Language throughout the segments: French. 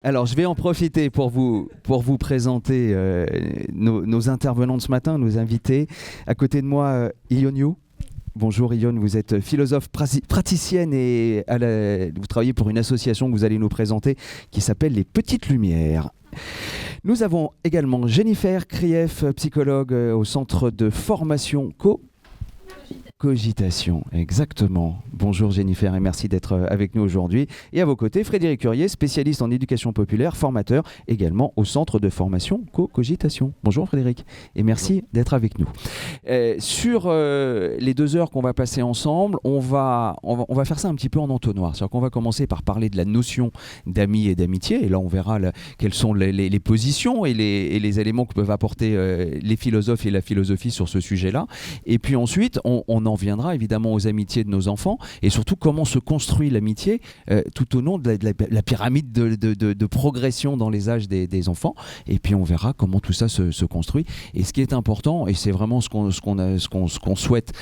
Alors, je vais en profiter pour vous présenter nos intervenants de ce matin, nos invités. À côté de moi, Ion You. Bonjour Ion, vous êtes philosophe praticienne et vous travaillez pour une association que vous allez nous présenter qui s'appelle Les Petites Lumières. Nous avons également Jennifer Krief, psychologue au centre de formation Cogitation, exactement. Bonjour Jennifer et merci d'être avec nous aujourd'hui. Et à vos côtés, Frédéric Curier, spécialiste en éducation populaire, formateur également au centre de formation Cogitation. Bonjour Frédéric et merci d'être avec nous. Sur les 2 heures qu'on va passer ensemble, on va faire ça un petit peu en entonnoir. C'est-à-dire qu'on va commencer par parler de la notion d'amis et d'amitié. Et là, on verra quelles sont les positions et les éléments que peuvent apporter les philosophes et la philosophie sur ce sujet-là. Et puis ensuite, on en viendra évidemment aux amitiés de nos enfants et surtout comment se construit l'amitié tout au long de la pyramide de progression dans les âges des enfants. Et puis on verra comment tout ça se construit. Et ce qui est important, et c'est vraiment ce qu'on souhaite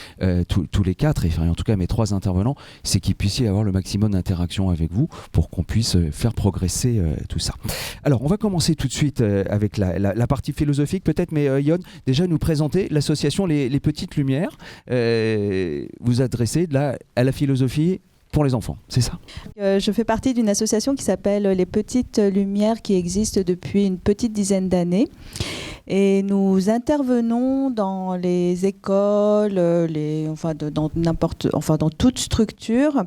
tous les 4, et en tout cas mes 3 intervenants, c'est qu'il puisse y avoir le maximum d'interaction avec vous pour qu'on puisse faire progresser tout ça. Alors on va commencer tout de suite avec la partie philosophique peut-être, mais Ion, déjà nous présenter l'association Les Petites Lumières. Vous adressez à la philosophie pour les enfants, c'est ça? Je fais partie d'une association qui s'appelle Les Petites Lumières qui existe depuis une petite dizaine d'années. Et nous intervenons dans les écoles, dans toute structure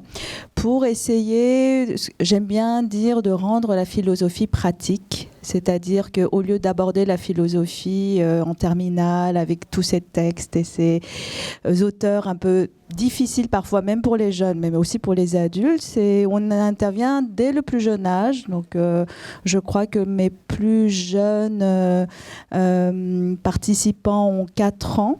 pour essayer, j'aime bien dire, de rendre la philosophie pratique. C'est-à-dire qu'au lieu d'aborder la philosophie en terminale avec tous ces textes et ces auteurs un peu difficiles parfois, même pour les jeunes, mais aussi pour les adultes, on intervient dès le plus jeune âge. Donc, je crois que mes plus jeunes participants ont 4 ans.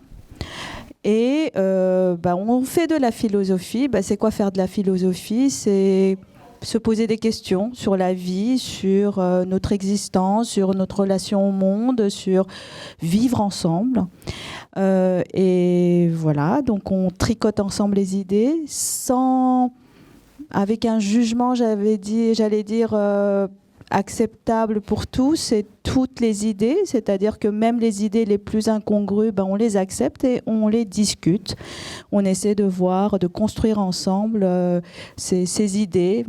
Et on fait de la philosophie. C'est quoi faire de la philosophie? C'est se poser des questions sur la vie, sur notre existence, sur notre relation au monde, sur vivre ensemble. Et voilà, donc on tricote ensemble les idées avec un jugement, j'allais dire, acceptable pour tous et toutes les idées, c'est-à-dire que même les idées les plus incongrues, on les accepte et on les discute. On essaie de construire ensemble ces idées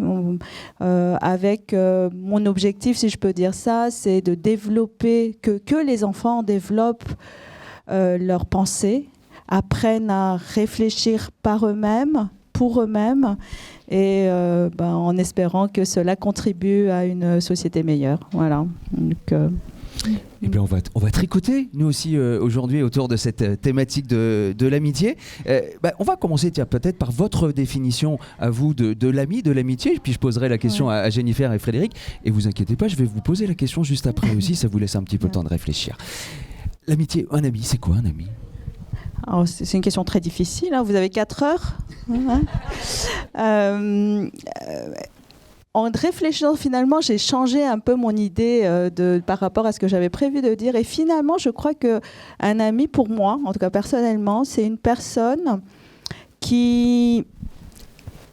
avec mon objectif, si je peux dire ça, c'est de développer, que les enfants développent leurs pensées, apprennent à réfléchir par eux-mêmes, pour eux-mêmes, et en espérant que cela contribue à une société meilleure. Voilà. Donc, eh bien, on va tricoter, nous aussi, aujourd'hui, autour de cette thématique de l'amitié. On va commencer peut-être par votre définition à vous de l'ami, de l'amitié, puis je poserai la question à Jennifer et Frédéric. Et vous inquiétez pas, je vais vous poser la question juste après aussi, ça vous laisse un petit peu le temps de réfléchir. L'amitié, un ami, c'est quoi un ami ? Alors, c'est une question très difficile, hein. Vous avez 4 heures. En réfléchissant, finalement, j'ai changé un peu mon idée par rapport à ce que j'avais prévu de dire. Et finalement, je crois qu'un ami, pour moi, en tout cas personnellement, c'est une personne qui,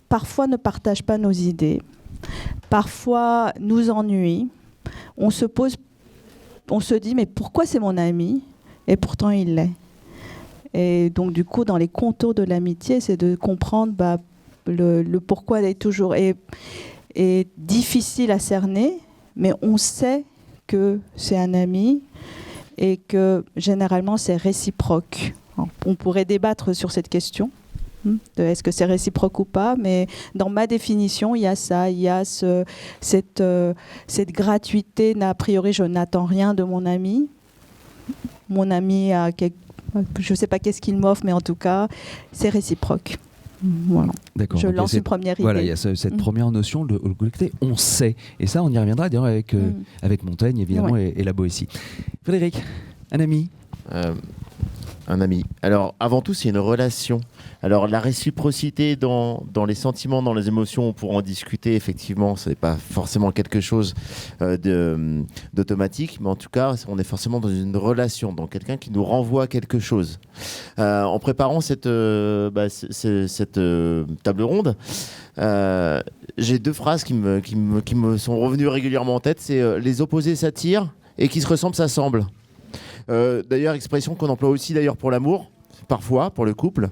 parfois, ne partage pas nos idées, parfois nous ennuie. On se dit, mais pourquoi c'est mon ami ? Et pourtant, il l'est. Et donc, du coup, dans les contours de l'amitié, c'est de comprendre le pourquoi elle est toujours est difficile à cerner, mais on sait que c'est un ami et que généralement, c'est réciproque. Alors, on pourrait débattre sur cette question, de est-ce que c'est réciproque ou pas, mais dans ma définition, il y a ça, il y a cette gratuité. A priori, je n'attends rien de mon ami. Mon ami a je ne sais pas qu'est-ce qu'il m'offre, mais en tout cas, c'est réciproque. Voilà. D'accord. Je lance une première idée. Voilà, il y a cette première notion de côté, on sait. Et ça, on y reviendra d'ailleurs avec Montaigne, évidemment, et la Boétie. Frédéric, un ami ? Un ami. Alors, avant tout, c'est une relation. Alors, la réciprocité dans les sentiments, dans les émotions, on pourra en discuter, effectivement, ce n'est pas forcément quelque chose d'automatique, mais en tout cas, on est forcément dans une relation, dans quelqu'un qui nous renvoie quelque chose. En préparant cette table ronde, j'ai 2 phrases qui me sont revenues régulièrement en tête. C'est les opposés s'attirent et qui se ressemblent s'assemblent. D'ailleurs, expression qu'on emploie aussi d'ailleurs pour l'amour, parfois pour le couple.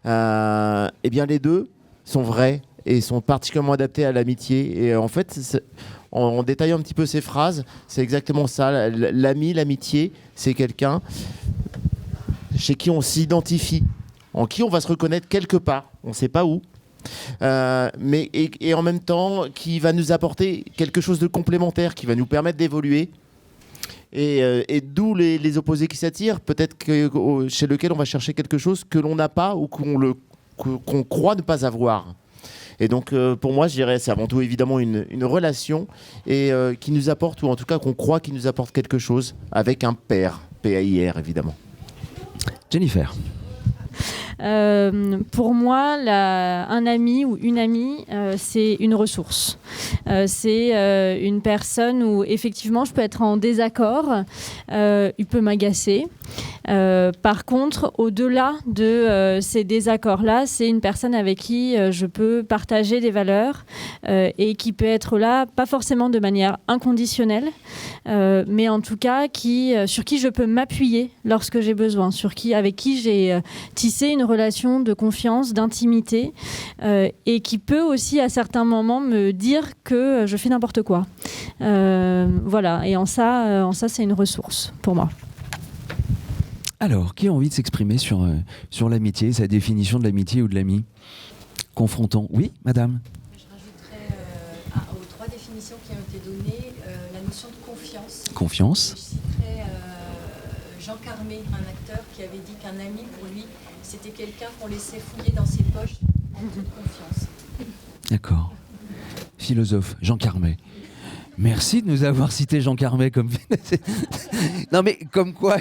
Eh bien, les deux sont vrais et sont particulièrement adaptés à l'amitié. Et en fait, en détaillant un petit peu ces phrases, c'est exactement ça. L'ami, l'amitié, c'est quelqu'un chez qui on s'identifie, en qui on va se reconnaître quelque part. On ne sait pas où. Mais en même temps, qui va nous apporter quelque chose de complémentaire, qui va nous permettre d'évoluer. Et d'où les opposés qui s'attirent, peut-être chez lequel on va chercher quelque chose que l'on n'a pas ou qu'on croit ne pas avoir. Et donc pour moi, je dirais, c'est avant tout évidemment une relation et qui nous apporte, ou en tout cas qu'on croit qu'il nous apporte quelque chose, avec un pair, P-A-I-R évidemment. Jennifer. Pour moi, un ami ou une amie, c'est une ressource. C'est une personne où effectivement je peux être en désaccord, il peut m'agacer. Par contre, au-delà de ces désaccords-là, c'est une personne avec qui je peux partager des valeurs et qui peut être là, pas forcément de manière inconditionnelle, mais en tout cas sur qui je peux m'appuyer lorsque j'ai besoin, avec qui j'ai tissé une relation de confiance, d'intimité et qui peut aussi à certains moments me dire que je fais n'importe quoi. Voilà, et en ça c'est une ressource pour moi. Alors, qui a envie de s'exprimer sur l'amitié, sa définition de l'amitié ou de l'ami confrontant? Oui, madame. Je rajouterais aux 3 définitions qui ont été données la notion de confiance. Confiance. Je citerai Jean Carmé, un acteur, qui avait dit qu'un ami, pour lui, c'était quelqu'un qu'on laissait fouiller dans ses poches en toute confiance. D'accord. Philosophe, Jean Carmé. Merci de nous avoir cité Jean Carmé comme... Non mais comme quoi,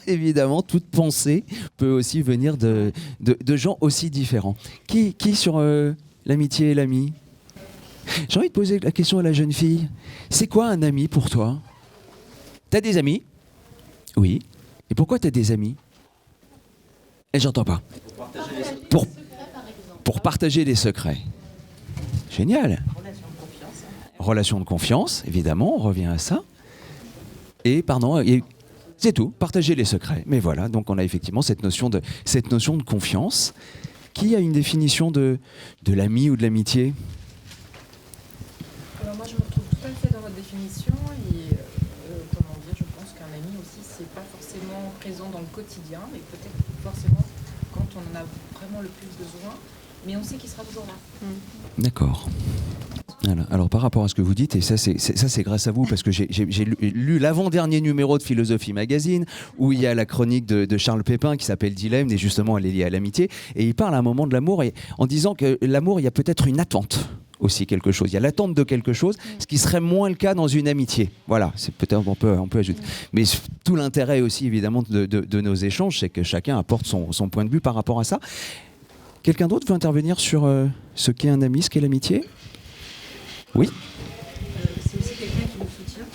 évidemment, toute pensée peut aussi venir de gens aussi différents. Qui sur l'amitié et l'ami? J'ai envie de poser la question à la jeune fille. C'est quoi un ami pour toi? T'as des amis? Oui. Et pourquoi t'as des amis? Et j'entends pas. Pour partager des secrets. Génial. Relation de confiance, évidemment, on revient à ça. Et c'est tout, partager les secrets. Mais voilà, donc on a effectivement cette notion de confiance. Qui a une définition de l'ami ou de l'amitié? Alors moi je me retrouve tout à fait dans votre définition et je pense qu'un ami aussi c'est pas forcément présent dans le quotidien, mais peut-être forcément quand on en a vraiment le plus besoin, mais on sait qu'il sera toujours là. D'accord. Voilà. Alors par rapport à ce que vous dites, et ça c'est grâce à vous, parce que j'ai lu l'avant-dernier numéro de Philosophie Magazine, où il y a la chronique de Charles Pépin qui s'appelle Dilemme, et justement elle est liée à l'amitié, et il parle à un moment de l'amour, et en disant que l'amour, il y a peut-être une attente aussi, quelque chose. Il y a l'attente de quelque chose, ce qui serait moins le cas dans une amitié. Voilà, c'est peut-être on peut ajouter. Mais tout l'intérêt aussi évidemment de nos échanges, c'est que chacun apporte son point de vue par rapport à ça. Quelqu'un d'autre veut intervenir sur ce qu'est un ami, ce qu'est l'amitié? Oui. C'est aussi quelqu'un qui nous soutient.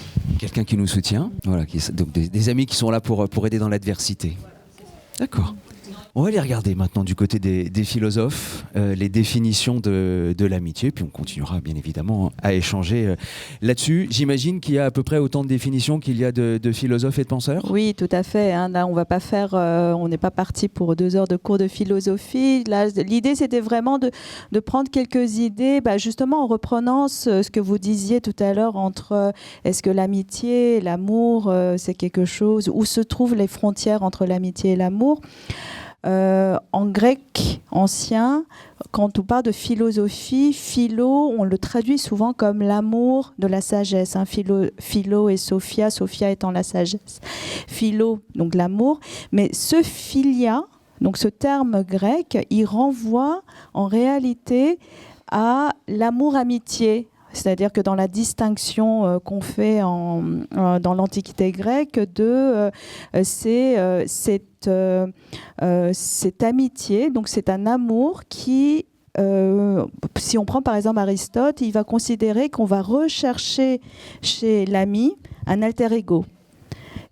Quelqu'un qui nous soutient, voilà, donc des amis qui sont là pour aider dans l'adversité. D'accord. On va aller regarder maintenant du côté des philosophes les définitions de l'amitié, puis on continuera bien évidemment à échanger là-dessus. J'imagine qu'il y a à peu près autant de définitions qu'il y a de philosophes et de penseurs. Oui, tout à fait. Là, on va pas faire, on n'est pas parti pour 2 heures de cours de philosophie. Là, l'idée, c'était vraiment de prendre quelques idées, justement en reprenant ce que vous disiez tout à l'heure entre est-ce que l'amitié, l'amour, c'est quelque chose, où se trouvent les frontières entre l'amitié et l'amour. En grec ancien, quand on parle de philosophie, philo, on le traduit souvent comme l'amour de la sagesse. Philo et Sophia étant la sagesse. Philo, donc l'amour. Mais ce philia, donc ce terme grec, il renvoie en réalité à l'amour-amitié. c'est-à-dire que dans la distinction qu'on fait dans l'Antiquité grecque cette amitié, donc c'est un amour qui, si on prend par exemple Aristote, il va considérer qu'on va rechercher chez l'ami un alter ego.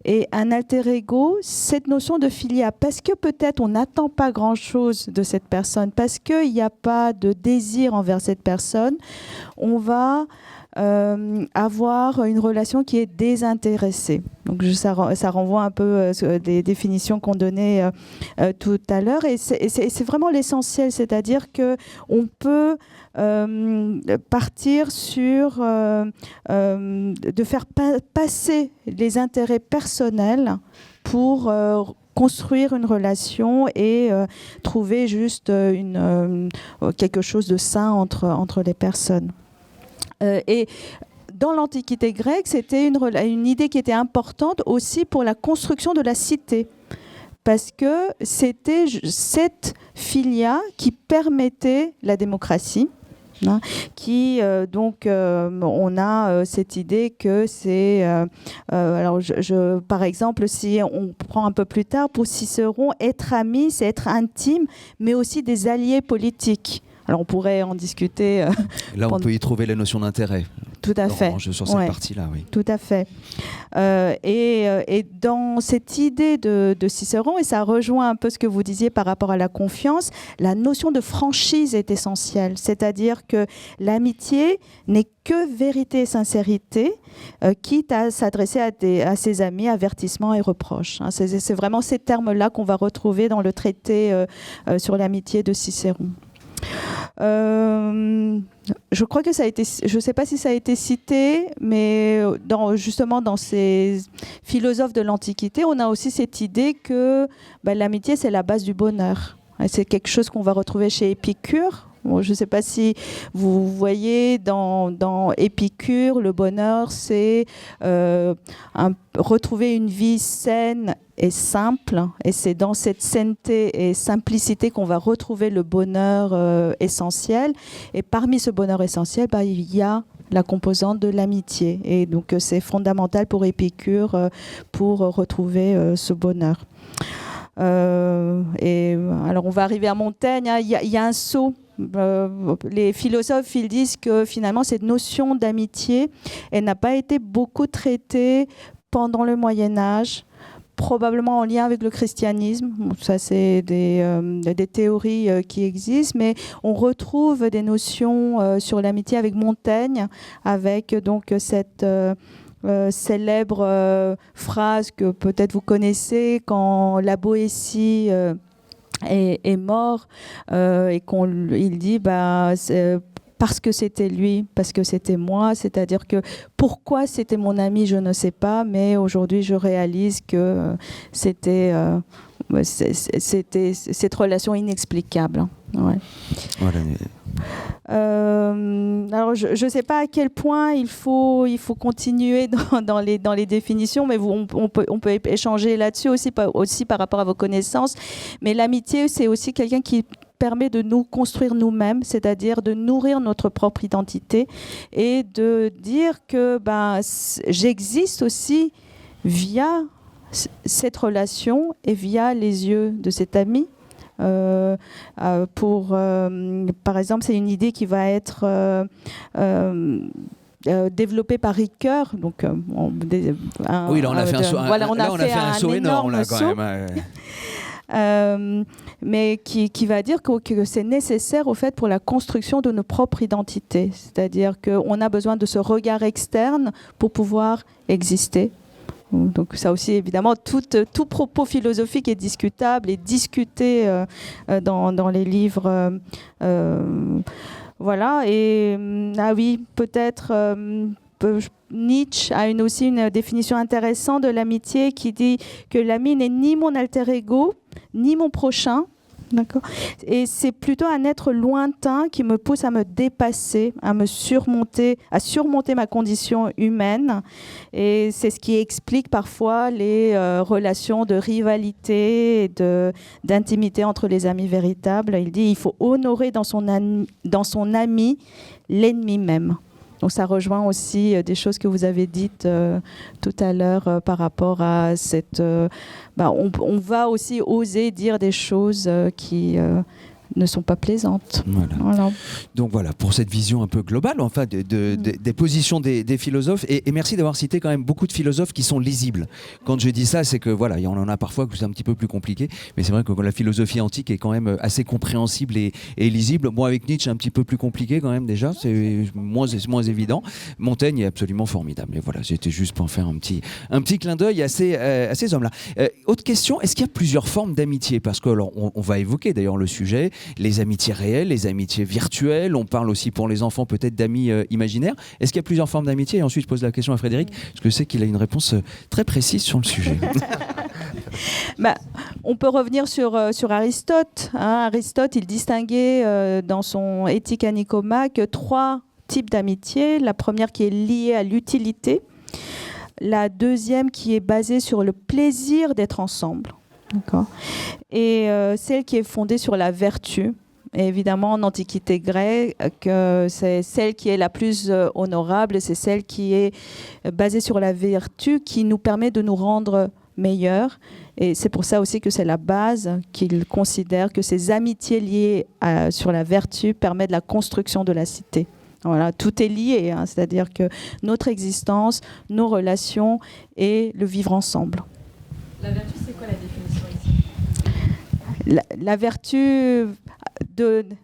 Et un alter ego, cette notion de philia, parce que peut-être on n'attend pas grand-chose de cette personne, parce qu'il n'y a pas de désir envers cette personne, on va avoir une relation qui est désintéressée. Donc ça renvoie un peu des définitions qu'on donnait tout à l'heure, et c'est vraiment l'essentiel, c'est-à-dire qu'on peut partir sur de faire passer les intérêts personnels pour construire une relation et trouver juste quelque chose de sain entre les personnes. Et dans l'Antiquité grecque, c'était une idée qui était importante aussi pour la construction de la cité, parce que c'était cette philia qui permettait la démocratie. On a cette idée que c'est... alors, par exemple, si on prend un peu plus tard, pour Cicéron, être ami, c'est être intime, mais aussi des alliés politiques. Alors, on pourrait en discuter. Là, on peut y trouver la notion d'intérêt. Tout à fait. Sur cette partie-là, oui. Tout à fait. Et dans cette idée de Cicéron, et ça rejoint un peu ce que vous disiez par rapport à la confiance, la notion de franchise est essentielle. C'est-à-dire que l'amitié n'est que vérité et sincérité, quitte à s'adresser à ses amis, avertissements et reproches. C'est vraiment ces termes-là qu'on va retrouver dans le traité sur l'amitié de Cicéron. Je crois que ça a été, je ne sais pas si ça a été cité, mais justement dans ces philosophes de l'Antiquité, on a aussi cette idée que l'amitié, c'est la base du bonheur. Et c'est quelque chose qu'on va retrouver chez Épicure. Bon, je ne sais pas si vous voyez dans Épicure, le bonheur, c'est retrouver une vie saine et simple. Et c'est dans cette sainteté et simplicité qu'on va retrouver le bonheur essentiel. Et parmi ce bonheur essentiel, il y a la composante de l'amitié. Et donc, c'est fondamental pour Épicure pour retrouver ce bonheur. Et alors, on va arriver à Montaigne. Il y a un saut. Les philosophes, ils disent que finalement cette notion d'amitié, elle n'a pas été beaucoup traitée pendant le Moyen-Âge, probablement en lien avec le christianisme. Ça, c'est des théories qui existent, mais on retrouve des notions sur l'amitié avec Montaigne, avec donc cette célèbre phrase que peut-être vous connaissez, quand la Boétie est mort et il dit parce que c'était lui, parce que c'était moi, c'est-à-dire que pourquoi c'était mon ami, je ne sais pas, mais aujourd'hui je réalise que c'était cette relation inexplicable. Ouais. Voilà. Alors je ne sais pas à quel point il faut continuer dans les définitions, mais on peut échanger là-dessus aussi par rapport à vos connaissances. Mais l'amitié, c'est aussi quelqu'un qui permet de nous construire nous-mêmes, c'est-à-dire de nourrir notre propre identité et de dire que j'existe aussi via cette relation et via les yeux de cet ami. Par exemple, c'est une idée qui va être développée par Ricoeur. Donc, oui, là, on a fait un saut énorme, là, quand même. Mais qui va dire que c'est nécessaire au fait pour la construction de nos propres identités. C'est-à-dire qu'on a besoin de ce regard externe pour pouvoir exister. Donc ça aussi, évidemment, tout propos philosophique est discutable et discuté dans les livres. Voilà. Et oui, peut-être... Nietzsche a aussi une définition intéressante de l'amitié qui dit que l'ami n'est ni mon alter ego, ni mon prochain. D'accord. Et c'est plutôt un être lointain qui me pousse à me dépasser, à surmonter ma condition humaine. Et c'est ce qui explique parfois les relations de rivalité et d'intimité entre les amis véritables. Il dit qu'il faut honorer dans son ami l'ennemi même. Donc ça rejoint aussi des choses que vous avez dites tout à l'heure par rapport à cette... on va aussi oser dire des choses qui ne sont pas plaisantes. Voilà. Donc voilà, pour cette vision un peu globale, enfin, des positions des philosophes. Et merci d'avoir cité quand même beaucoup de philosophes qui sont lisibles. Quand je dis ça, c'est que voilà, il y en a parfois que c'est un petit peu plus compliqué, mais c'est vrai que la philosophie antique est quand même assez compréhensible et lisible. Moi, avec Nietzsche, un petit peu plus compliqué quand même déjà, c'est moins évident. Montaigne est absolument formidable. Et voilà, j'étais juste pour faire un petit clin d'œil à ces hommes-là. Autre question, est-ce qu'il y a plusieurs formes d'amitié? Parce que alors, on va évoquer d'ailleurs le sujet. Les amitiés réelles, les amitiés virtuelles, on parle aussi pour les enfants peut-être d'amis imaginaires. Est-ce qu'il y a plusieurs formes d'amitié? Et ensuite je pose la question à Frédéric, parce que je sais qu'il a une réponse très précise sur le sujet. On peut revenir sur Aristote. Aristote, il distinguait dans son Éthique à Nicomaque 3 types d'amitié. La première qui est liée à l'utilité, la deuxième qui est basée sur le plaisir d'être ensemble. D'accord. Et celle qui est fondée sur la vertu. Et évidemment, en Antiquité grecque, c'est celle qui est la plus honorable, c'est celle qui est basée sur la vertu, qui nous permet de nous rendre meilleurs. Et c'est pour ça aussi que c'est la base qu'il considère que ces amitiés liées sur la vertu permettent la construction de la cité. Voilà, tout est lié, c'est-à-dire que notre existence, nos relations et le vivre ensemble. La vertu, c'est quoi la définition ici? La vertu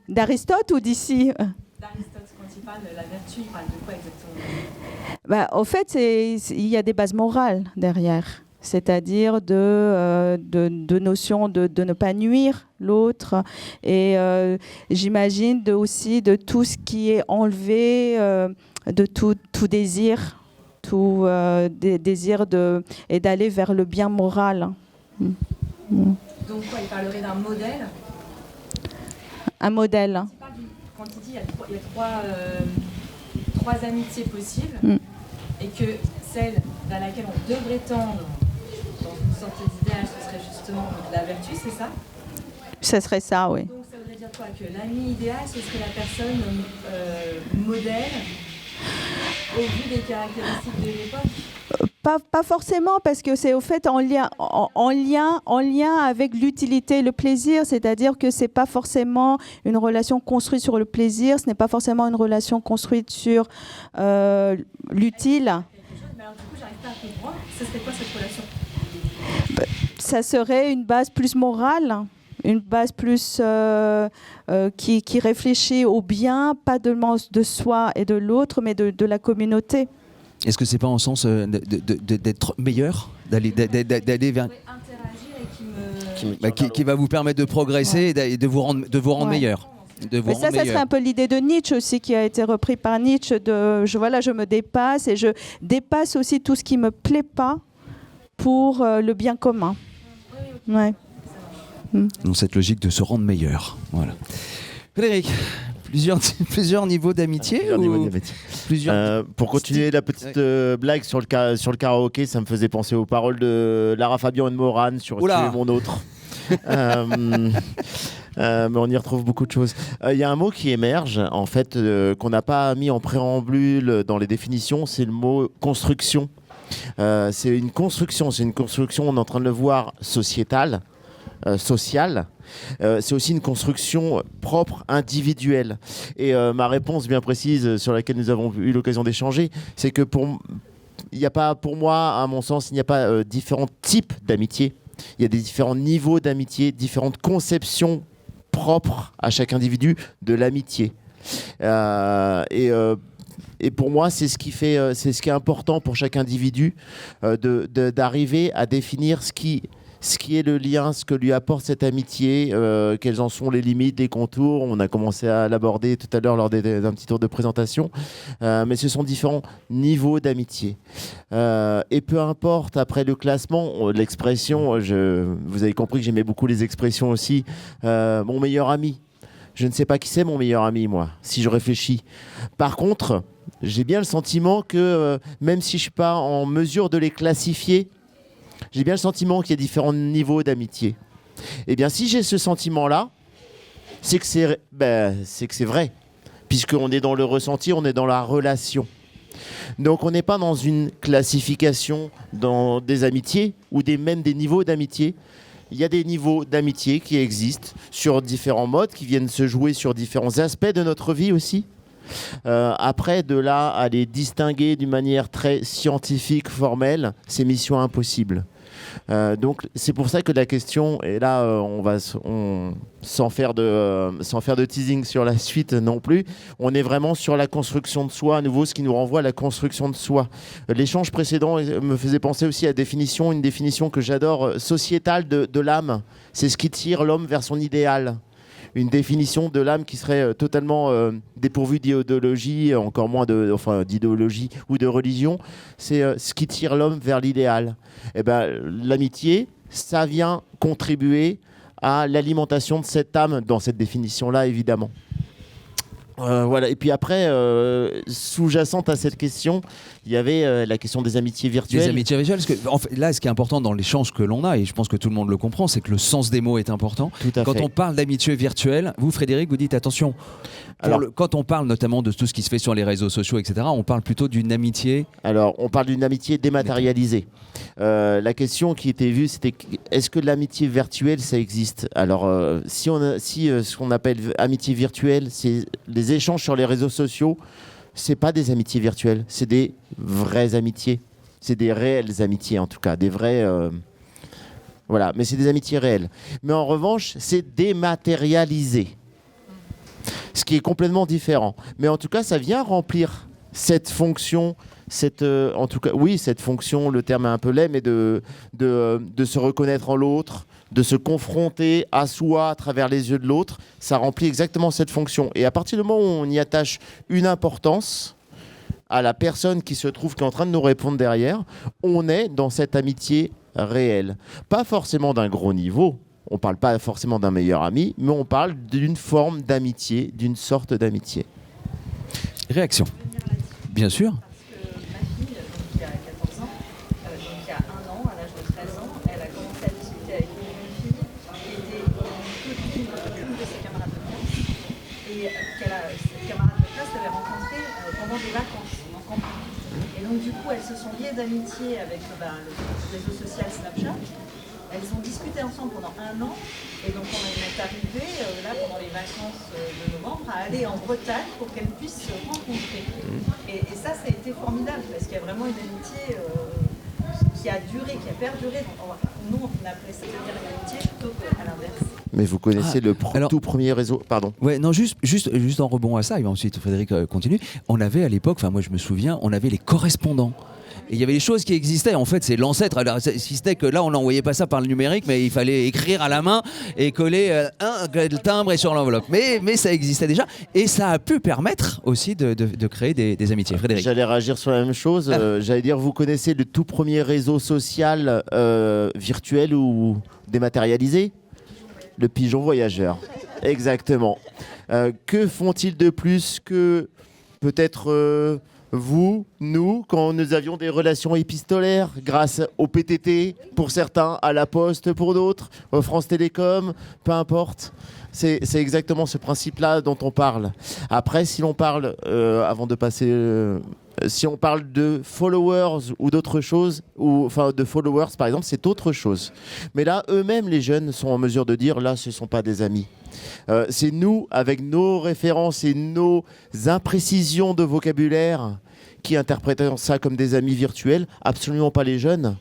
d'Aristote ou d'ici? D'Aristote, quand il parle de la vertu, il parle de quoi exactement? Au fait, il y a des bases morales derrière, c'est-à-dire de notions de ne pas nuire l'autre, et j'imagine aussi de tout ce qui est enlevé, de tout désir. Tout désir et d'aller vers le bien moral. Donc quoi, il parlerait d'un modèle? Un modèle. Quand il dit il y a trois amitiés possibles, et que celle vers laquelle on devrait tendre dans une sorte d'idéal, ce serait justement la vertu, c'est ça? Ce serait ça, oui. Donc ça voudrait dire quoi? Que l'ami idéal, ce serait la personne modèle au vu des caractéristiques de l'époque? Pas forcément, parce que c'est au fait en lien avec l'utilité et le plaisir, c'est-à-dire que c'est pas forcément une relation construite sur le plaisir, ce n'est pas forcément une relation construite sur l'utile. Mais alors, du coup, j'arrive pas à comprendre. Ce serait quoi cette relation? Ça serait une base plus morale, une base plus qui réfléchit au bien, pas seulement de soi et de l'autre, mais de la communauté. Est-ce que c'est pas en sens d'être meilleur, d'aller vers qui va vous permettre de progresser et de vous rendre meilleur? Mais ça serait un peu l'idée de Nietzsche aussi, qui a été repris par Nietzsche, je me dépasse et je dépasse aussi tout ce qui me plaît pas pour le bien commun. Ouais. Dans cette logique de se rendre meilleur. Voilà. Frédéric, plusieurs niveaux d'amitié pour continuer la petite blague sur le karaoké, ça me faisait penser aux paroles de Lara Fabian et de Morane sur Tu es mon autre. Mais on y retrouve beaucoup de choses. Il y a un mot qui émerge, en fait, qu'on n'a pas mis en préambule dans les définitions, c'est le mot construction. C'est une construction, on est en train de le voir, sociétale, sociale. C'est aussi une construction propre, individuelle. Et ma réponse bien précise, sur laquelle nous avons eu l'occasion d'échanger, c'est que il n'y a pas, pour moi, à mon sens, il n'y a pas différents types d'amitié. Il y a des différents niveaux d'amitié, différentes conceptions propres à chaque individu de l'amitié. Et pour moi, c'est ce qui est important pour chaque individu, d'arriver à définir ce qui est le lien, ce que lui apporte cette amitié, quelles en sont les limites, les contours. On a commencé à l'aborder tout à l'heure lors d'un petit tour de présentation. Mais ce sont différents niveaux d'amitié. Et peu importe, après le classement, l'expression, vous avez compris que j'aimais beaucoup les expressions aussi. Mon meilleur ami. Je ne sais pas qui c'est mon meilleur ami, moi, si je réfléchis. Par contre, j'ai bien le sentiment que, même si je ne suis pas en mesure de les classifier, j'ai bien le sentiment qu'il y a différents niveaux d'amitié. Eh bien, si j'ai ce sentiment-là, c'est que c'est vrai. puisqu'on est dans le ressenti, on est dans la relation. Donc on n'est pas dans une classification dans des amitiés ou même des niveaux d'amitié. Il y a des niveaux d'amitié qui existent sur différents modes, qui viennent se jouer sur différents aspects de notre vie aussi. Après, de là à les distinguer d'une manière très scientifique, formelle, c'est mission impossible. Donc c'est pour ça que la question, et là sans faire de teasing sur la suite non plus, on est vraiment sur la construction de soi, à nouveau ce qui nous renvoie à la construction de soi. L'échange précédent me faisait penser aussi à une définition que j'adore, sociétale de l'âme. C'est ce qui tire l'homme vers son idéal. Une définition de l'âme qui serait totalement dépourvue d'idéologie, encore moins d'idéologie ou de religion, c'est ce qui tire l'homme vers l'idéal. Et ben, l'amitié, ça vient contribuer à l'alimentation de cette âme, dans cette définition-là, évidemment. Voilà. Et puis après, sous-jacente à cette question, il y avait la question des amitiés virtuelles. Les amitiés virtuelles, parce que en fait, là, ce qui est important dans l'échange que l'on a, et je pense que tout le monde le comprend, c'est que le sens des mots est important. Tout à Quand fait. on parle d'amitié virtuelle, vous, Frédéric, vous dites attention. Quand on parle notamment de tout ce qui se fait sur les réseaux sociaux, etc., on parle plutôt d'une amitié. Alors, on parle d'une amitié dématérialisée. La question qui était vue, c'était est-ce que l'amitié virtuelle, ça existe? Alors, si ce qu'on appelle amitié virtuelle, c'est les échanges sur les réseaux sociaux, c'est pas des amitiés virtuelles, c'est des vraies amitiés. C'est des réelles amitiés, en tout cas, des vraies. Voilà, mais c'est des amitiés réelles. Mais en revanche, c'est dématérialisé. Ce qui est complètement différent. Mais en tout cas, ça vient remplir cette fonction, en tout cas, oui, cette fonction, le terme est un peu laid, mais de se reconnaître en l'autre, de se confronter à soi à travers les yeux de l'autre, ça remplit exactement cette fonction. Et à partir du moment où on y attache une importance à la personne qui se trouve, qui est en train de nous répondre derrière, on est dans cette amitié réelle. Pas forcément d'un gros niveau, on ne parle pas forcément d'un meilleur ami, mais on parle d'une forme d'amitié, d'une sorte d'amitié. Réaction. Bien sûr. Parce que ma fille, donc, qui a 14 ans, donc il y a un an, à l'âge de 13 ans, elle a commencé à discuter avec une jeune fille qui était copine d'une de ses camarades de classe et cette camarade de classe l'avait rencontrée pendant des vacances en campagne. Et donc du coup, elles se sont liées d'amitié avec le réseau social Snapchat. Elles ont discuté ensemble pendant un an et donc on est arrivé là pendant les vacances de novembre à aller en Bretagne pour qu'elles puissent se rencontrer. Et ça a été formidable parce qu'il y a vraiment une amitié qui a duré, qui a perduré. Donc, nous, on appelait ça une amitié plutôt qu'à l'inverse. Mais vous connaissez tout premier réseau, pardon. Ouais, non, juste en rebond à ça, et ensuite Frédéric continue. On avait à l'époque, enfin moi je me souviens, on avait les correspondants. Et il y avait des choses qui existaient. En fait, c'est l'ancêtre. Alors, si c'était que là, on n'envoyait pas ça par le numérique, mais il fallait écrire à la main et coller le timbre et sur l'enveloppe. Mais ça existait déjà. Et ça a pu permettre aussi de créer des amitiés. Frédéric. J'allais réagir sur la même chose. J'allais dire, vous connaissez le tout premier réseau social virtuel ou dématérialisé? Le pigeon voyageur. Exactement. Que font-ils de plus que peut-être... vous, nous, quand nous avions des relations épistolaires grâce au PTT, pour certains, à la Poste pour d'autres, au France Télécom, peu importe. C'est exactement ce principe-là dont on parle. Après, si l'on parle, avant de passer... si on parle de followers ou d'autres choses, enfin de followers par exemple, c'est autre chose. Mais là, eux-mêmes, les jeunes, sont en mesure de dire, là, ce ne sont pas des amis. C'est nous, avec nos références et nos imprécisions de vocabulaire, qui interprétons ça comme des amis virtuels, absolument pas les jeunes.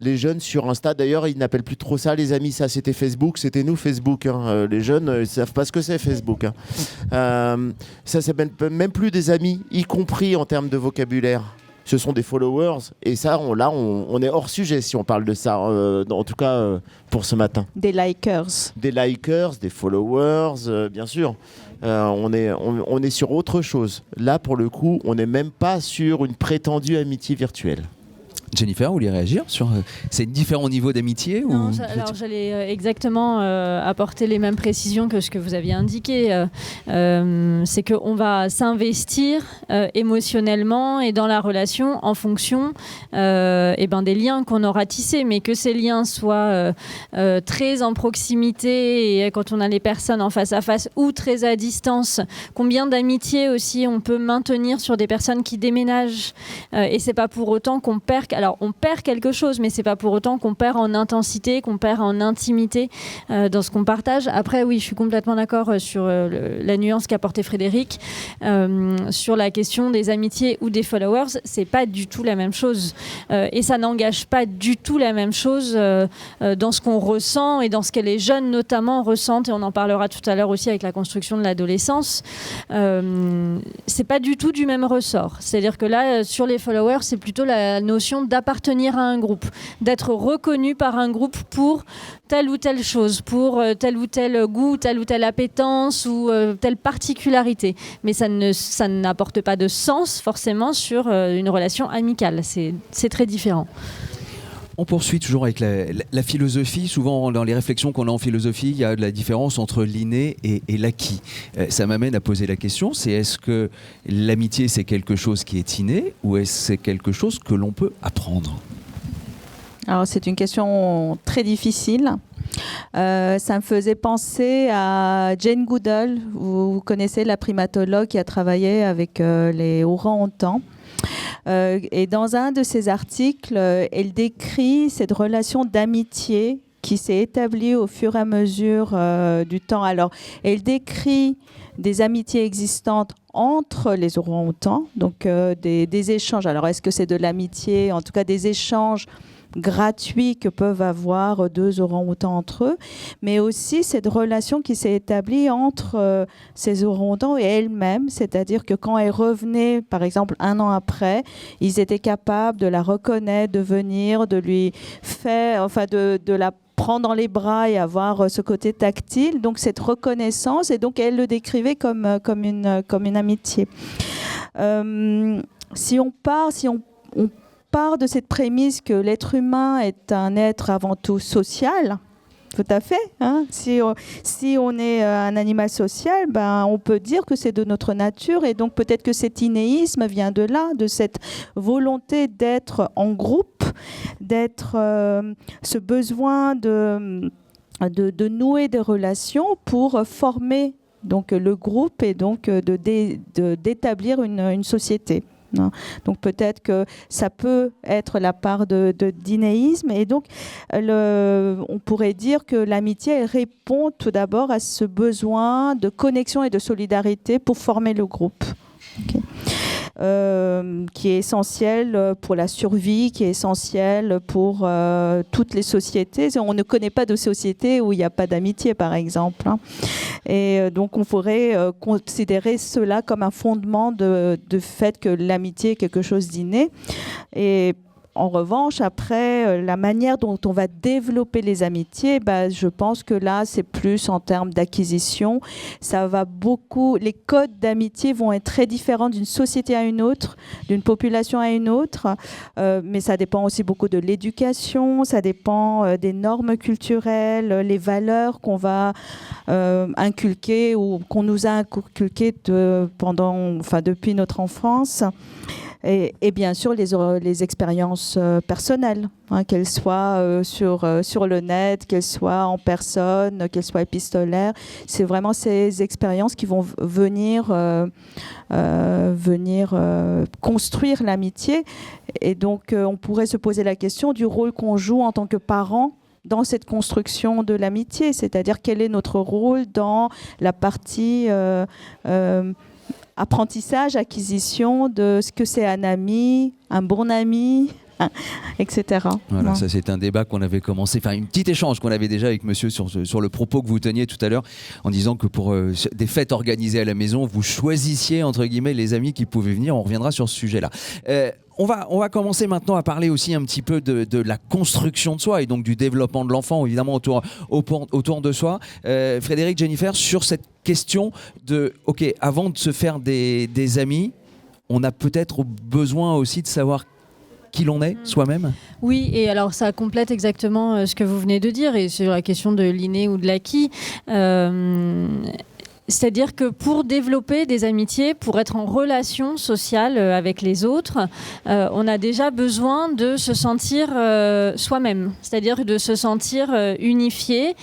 Les jeunes sur Insta, d'ailleurs, ils n'appellent plus trop ça les amis, ça c'était Facebook, c'était nous Facebook. Hein. Les jeunes, ils ne savent pas ce que c'est Facebook. Hein. Ça c'est même plus des amis, y compris en termes de vocabulaire. Ce sont des followers, et ça, on est hors sujet si on parle de ça, en tout cas pour ce matin. Des likers. Des likers, des followers, bien sûr. On est sur autre chose. Là, pour le coup, on n'est même pas sur une prétendue amitié virtuelle. Jennifer, vous voulez réagir sur ces différents niveaux d'amitié Non, alors j'allais exactement apporter les mêmes précisions que ce que vous aviez indiqué. C'est qu'on va s'investir émotionnellement et dans la relation en fonction des liens qu'on aura tissés, mais que ces liens soient très en proximité et quand on a les personnes en face à face ou très à distance. Combien d'amitiés aussi on peut maintenir sur des personnes qui déménagent et c'est pas pour autant qu'on perd. Alors on perd quelque chose, mais c'est pas pour autant qu'on perd en intensité, qu'on perd en intimité dans ce qu'on partage. Après, oui, je suis complètement d'accord sur la nuance qu'a portée Frédéric sur la question des amitiés ou des followers. C'est pas du tout la même chose et ça n'engage pas du tout la même chose dans ce qu'on ressent et dans ce que les jeunes notamment ressentent. Et on en parlera tout à l'heure aussi avec la construction de l'adolescence. C'est pas du tout du même ressort. C'est-à-dire que là, sur les followers, c'est plutôt la notion d'appartenir à un groupe, d'être reconnu par un groupe pour telle ou telle chose, pour tel ou tel goût, telle ou telle appétence ou telle particularité. Mais ça n'apporte pas de sens forcément sur une relation amicale. C'est très différent. On poursuit toujours avec la philosophie. Souvent, dans les réflexions qu'on a en philosophie, il y a de la différence entre l'inné et l'acquis. Ça m'amène à poser la question, c'est est-ce que l'amitié, c'est quelque chose qui est inné ou est-ce que c'est quelque chose que l'on peut apprendre ? Alors, c'est une question très difficile. Ça me faisait penser à Jane Goodall. Vous connaissez la primatologue qui a travaillé avec les orang-outans. Et dans un de ses articles, elle décrit cette relation d'amitié qui s'est établie au fur et à mesure du temps. Alors, elle décrit des amitiés existantes entre les orang-outans, donc des échanges. Alors, est-ce que c'est de l'amitié ? En tout cas, des échanges gratuits que peuvent avoir deux orang-outans entre eux, mais aussi cette relation qui s'est établie entre ces orang-outans et elles-mêmes, c'est-à-dire que quand elles revenaient, par exemple, 1 an après, ils étaient capables de la reconnaître, de venir, de lui faire, enfin de la prendre dans les bras et avoir ce côté tactile, donc cette reconnaissance, et donc elle le décrivait comme une amitié. Si on part de cette prémisse que l'être humain est un être avant tout social, tout à fait. Hein. Si on est un animal social, on peut dire que c'est de notre nature et donc peut-être que cet innéisme vient de là, de cette volonté d'être en groupe, d'être ce besoin de nouer des relations pour former donc le groupe et donc d'établir une société. Non. Donc peut-être que ça peut être la part d'innéisme et donc on pourrait dire que l'amitié répond tout d'abord à ce besoin de connexion et de solidarité pour former le groupe. Okay. Qui est essentiel pour la survie, qui est essentiel pour toutes les sociétés. On ne connaît pas de société où il n'y a pas d'amitié, par exemple. Hein. Et donc, on pourrait considérer cela comme un fondement de fait que l'amitié est quelque chose d'inné. Et en revanche, après, la manière dont on va développer les amitiés, je pense que là, c'est plus en termes d'acquisition. Ça va beaucoup. Les codes d'amitié vont être très différents d'une société à une autre, d'une population à une autre. Mais ça dépend aussi beaucoup de l'éducation, ça dépend des normes culturelles, les valeurs qu'on va inculquer ou qu'on nous a inculquées depuis notre enfance. Et bien sûr, les expériences personnelles, hein, qu'elles soient sur le net, qu'elles soient en personne, qu'elles soient épistolaires. C'est vraiment ces expériences qui vont venir construire l'amitié. Et donc, on pourrait se poser la question du rôle qu'on joue en tant que parents dans cette construction de l'amitié, c'est-à-dire quel est notre rôle dans la partie apprentissage, acquisition de ce que c'est un ami, un bon ami, etc. Voilà, ça c'est un débat qu'on avait commencé, un petit échange qu'on avait déjà avec monsieur sur le propos que vous teniez tout à l'heure, en disant que pour des fêtes organisées à la maison, vous choisissiez entre guillemets les amis qui pouvaient venir. On reviendra sur ce sujet-là. On va commencer maintenant à parler aussi un petit peu de la construction de soi et donc du développement de l'enfant, évidemment autour de soi. Frédéric, Jennifer, sur cette question de, ok, avant de se faire des amis, on a peut-être besoin aussi de savoir qui l'on est soi-même? Oui, et alors ça complète exactement ce que vous venez de dire, et sur la question de l'inné ou de l'acquis. C'est-à-dire que pour développer des amitiés, pour être en relation sociale avec les autres, on a déjà besoin de se sentir soi-même, c'est-à-dire de se sentir unifié.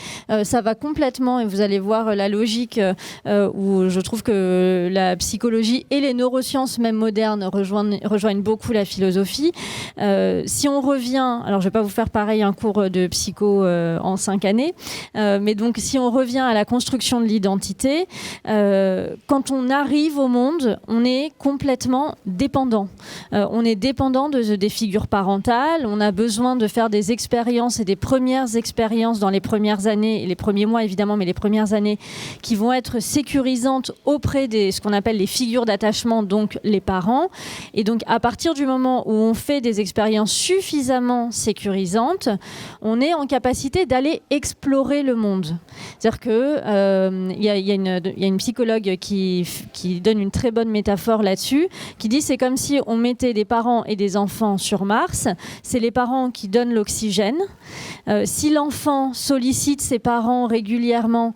Ça va complètement, et vous allez voir la logique où je trouve que la psychologie et les neurosciences, même modernes, rejoignent beaucoup la philosophie. Si on revient, alors je ne vais pas vous faire pareil un cours de psycho en 5 années, mais donc si on revient à la construction de l'identité, quand on arrive au monde, on est complètement dépendant. On est dépendant des figures parentales. On a besoin de faire des expériences et des premières expériences dans les premières années, et les premiers mois évidemment, mais les premières années qui vont être sécurisantes auprès de ce qu'on appelle les figures d'attachement, donc les parents. Et donc à partir du moment où on fait des expériences suffisamment sécurisantes, on est en capacité d'aller explorer le monde. C'est-à-dire que il y a une psychologue qui donne une très bonne métaphore là-dessus, qui dit c'est comme si on mettait des parents et des enfants sur Mars. C'est les parents qui donnent l'oxygène. Si l'enfant sollicite ses parents régulièrement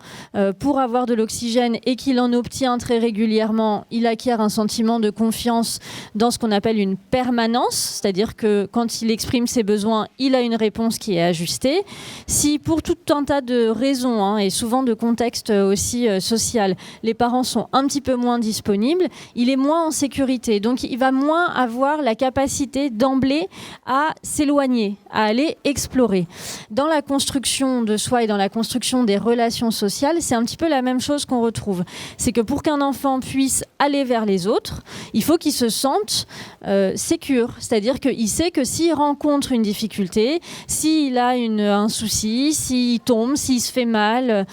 pour avoir de l'oxygène et qu'il en obtient très régulièrement, il acquiert un sentiment de confiance dans ce qu'on appelle une permanence, c'est-à-dire que quand il exprime ses besoins, il a une réponse qui est ajustée. Si pour tout un tas de raisons, et souvent de contexte aussi social, les parents sont un petit peu moins disponibles, il est moins en sécurité. Donc il va moins avoir la capacité d'emblée à s'éloigner, à aller explorer. Dans la construction de soi et dans la construction des relations sociales, c'est un petit peu la même chose qu'on retrouve. C'est que pour qu'un enfant puisse aller vers les autres, il faut qu'il se sente sécure. C'est-à-dire qu'il sait que s'il rencontre une difficulté, s'il a un souci, s'il tombe, s'il se fait mal,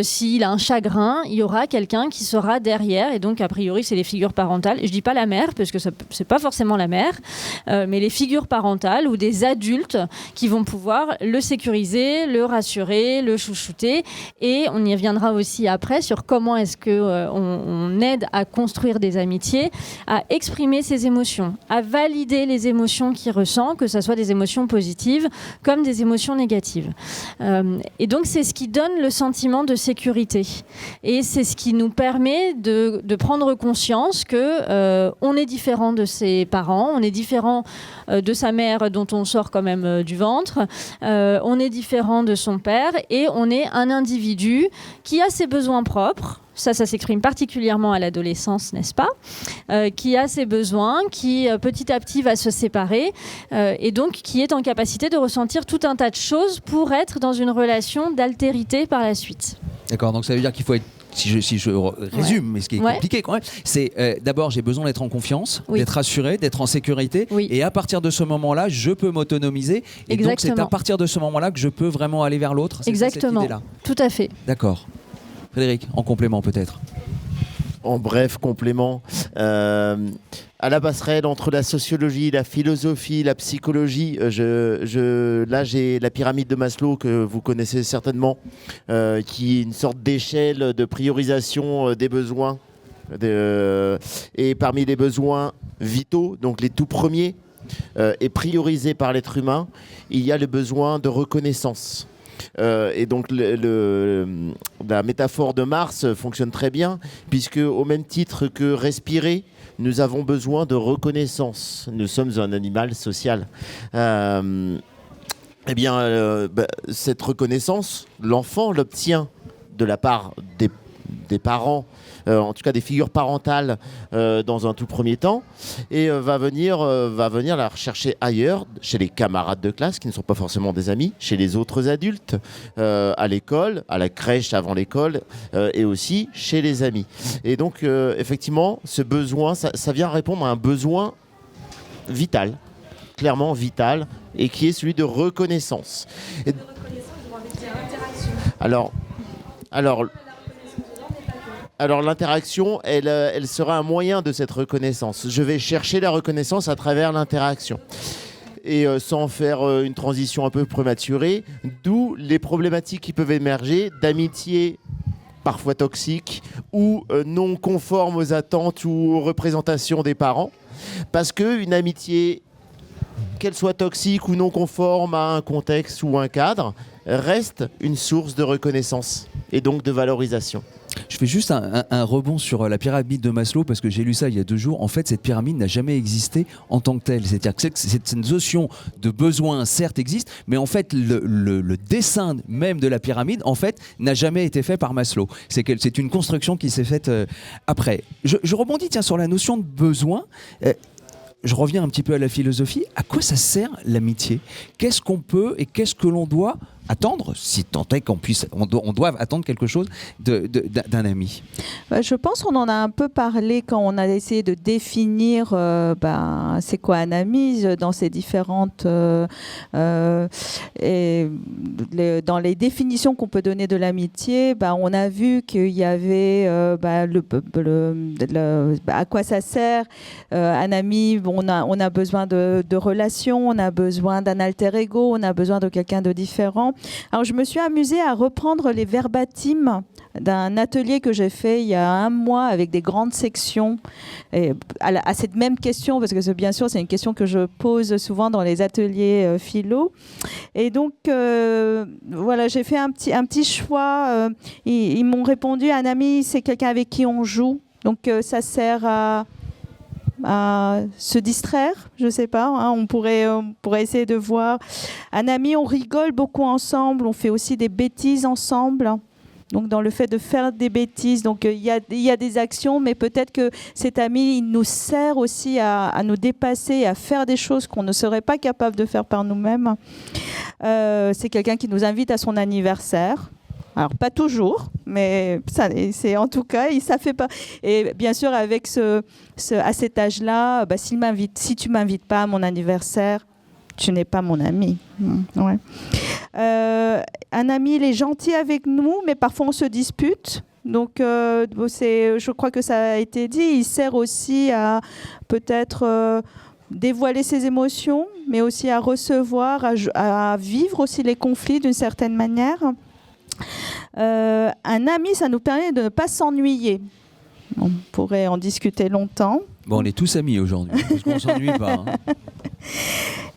s'il a un chagrin, il y aura quelqu'un qui sera derrière. Et donc, a priori, c'est les figures parentales. Je dis pas la mère, parce que c'est pas forcément la mère, mais les figures parentales ou des adultes qui vont pouvoir le sécuriser, le rassurer, le chouchouter. Et on y reviendra aussi après sur comment est-ce qu'on aide à construire des amitiés, à exprimer ses émotions, à valider les émotions qu'il ressent, que ce soit des émotions positives comme des émotions négatives. Et donc, c'est ce qui donne le sentiment de sécurité. Et c'est ce qui nous permet de prendre conscience que on est différent de ses parents, on est différent de sa mère dont on sort quand même du ventre, on est différent de son père et on est un individu qui a ses besoins propres. Ça s'exprime particulièrement à l'adolescence, n'est-ce pas ? Qui a ses besoins, qui petit à petit va se séparer et donc qui est en capacité de ressentir tout un tas de choses pour être dans une relation d'altérité par la suite. D'accord, donc ça veut dire qu'il faut être, si je résume, mais ce qui est compliqué quand même, c'est d'abord j'ai besoin d'être en confiance, d'être rassuré, d'être en sécurité, et à partir de ce moment-là, je peux m'autonomiser, et donc c'est à partir de ce moment-là que je peux vraiment aller vers l'autre. C'est exactement, ça, cette idée-là. Tout à fait. D'accord. Frédéric, en complément peut-être. En bref, complément. À la passerelle entre la sociologie, la philosophie, la psychologie, là j'ai la pyramide de Maslow que vous connaissez certainement, qui est une sorte d'échelle de priorisation des besoins. Et parmi les besoins vitaux, donc les tout premiers, et priorisés par l'être humain, il y a le besoin de reconnaissance. Et donc la métaphore de Mars fonctionne très bien, puisque au même titre que respirer, nous avons besoin de reconnaissance. Nous sommes un animal social. Cette reconnaissance, l'enfant l'obtient de la part des parents, en tout cas des figures parentales dans un tout premier temps, et va venir la rechercher ailleurs, chez les camarades de classe qui ne sont pas forcément des amis, chez les autres adultes, à l'école, à la crèche avant l'école, et aussi chez les amis. Et donc effectivement, ce besoin, ça vient répondre à un besoin vital, clairement vital, et qui est celui de reconnaissance. Et... Alors l'interaction, elle sera un moyen de cette reconnaissance. Je vais chercher la reconnaissance à travers l'interaction. Et sans faire une transition un peu prématurée, d'où les problématiques qui peuvent émerger d'amitié parfois toxiques ou non conformes aux attentes ou aux représentations des parents. Parce qu'une amitié qu'elle soit toxique ou non conforme à un contexte ou un cadre, reste une source de reconnaissance et donc de valorisation. Je fais juste un rebond sur la pyramide de Maslow parce que j'ai lu ça il y a 2 jours. En fait, cette pyramide n'a jamais existé en tant que telle. C'est-à-dire que cette notion de besoin, certes, existe, mais en fait, le dessin même de la pyramide, en fait, n'a jamais été fait par Maslow. C'est une construction qui s'est faite après. Je rebondis sur la notion de besoin. Je reviens un petit peu à la philosophie. À quoi ça sert l'amitié ? Qu'est-ce qu'on peut et qu'est-ce que l'on doit attendre, si tant est on doit attendre quelque chose d'un ami? Je pense qu'on en a un peu parlé quand on a essayé de définir c'est quoi un ami dans ces différentes dans les définitions qu'on peut donner de l'amitié. On a vu qu'il y avait à quoi ça sert un ami. On a besoin de relations, on a besoin d'un alter ego, on a besoin de quelqu'un de différent. Alors, je me suis amusée à reprendre les verbatims d'un atelier que j'ai fait il y a 1 mois avec des grandes sections à cette même question, parce que bien sûr, c'est une question que je pose souvent dans les ateliers philo. Et donc, voilà, j'ai fait un petit choix. Ils m'ont répondu, un ami, c'est quelqu'un avec qui on joue. Donc, ça sert à se distraire, je sais pas, on pourrait essayer de voir. Un ami, on rigole beaucoup ensemble, on fait aussi des bêtises ensemble. Donc dans le fait de faire des bêtises, donc il y a des actions, mais peut-être que cet ami, il nous sert aussi à nous dépasser, à faire des choses qu'on ne serait pas capable de faire par nous-mêmes. C'est quelqu'un qui nous invite à son anniversaire. Alors, pas toujours, mais ça, c'est en tout cas, ça fait pas. Et bien sûr, avec à cet âge-là, si tu m'invites pas à mon anniversaire, tu n'es pas mon ami. Ouais. Un ami, il est gentil avec nous, mais parfois on se dispute. Donc, je crois que ça a été dit. Il sert aussi à peut-être dévoiler ses émotions, mais aussi à recevoir, à vivre aussi les conflits d'une certaine manière. Un ami, ça nous permet de ne pas s'ennuyer. On pourrait en discuter longtemps. Bon, on est tous amis aujourd'hui, parce qu'on ne s'ennuie pas.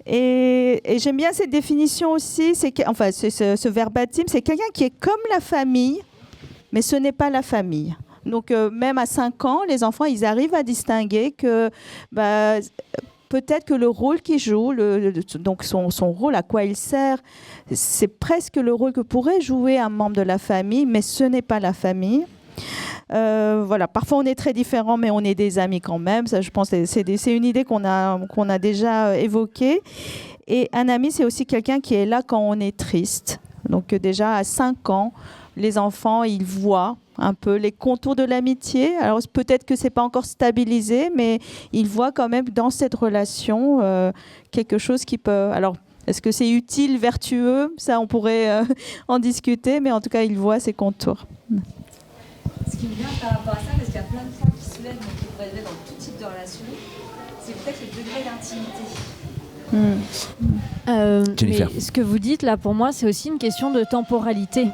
Et j'aime bien cette définition aussi. Ce verbatim, c'est quelqu'un qui est comme la famille, mais ce n'est pas la famille. Donc, même à 5 ans, les enfants, ils arrivent à distinguer que peut-être que le rôle qu'il joue, donc son rôle, à quoi il sert, c'est presque le rôle que pourrait jouer un membre de la famille, mais ce n'est pas la famille. Voilà. Parfois, on est très différents, mais on est des amis quand même. Ça, je pense que c'est une idée qu'on a déjà évoquée. Et un ami, c'est aussi quelqu'un qui est là quand on est triste. Donc déjà, à 5 ans, les enfants, ils voient un peu les contours de l'amitié. Alors peut-être que c'est pas encore stabilisé, mais ils voient quand même dans cette relation quelque chose qui peut... Alors, est-ce que c'est utile, vertueux ? Ça, on pourrait en discuter, mais en tout cas, ils voient ces contours. Ce qui me vient par rapport à ça, parce qu'il y a plein de points qui se lèvent, donc qui pourraient être dans tout type de relation, c'est peut-être le degré d'intimité. Mais ce que vous dites là, pour moi, c'est aussi une question de temporalité.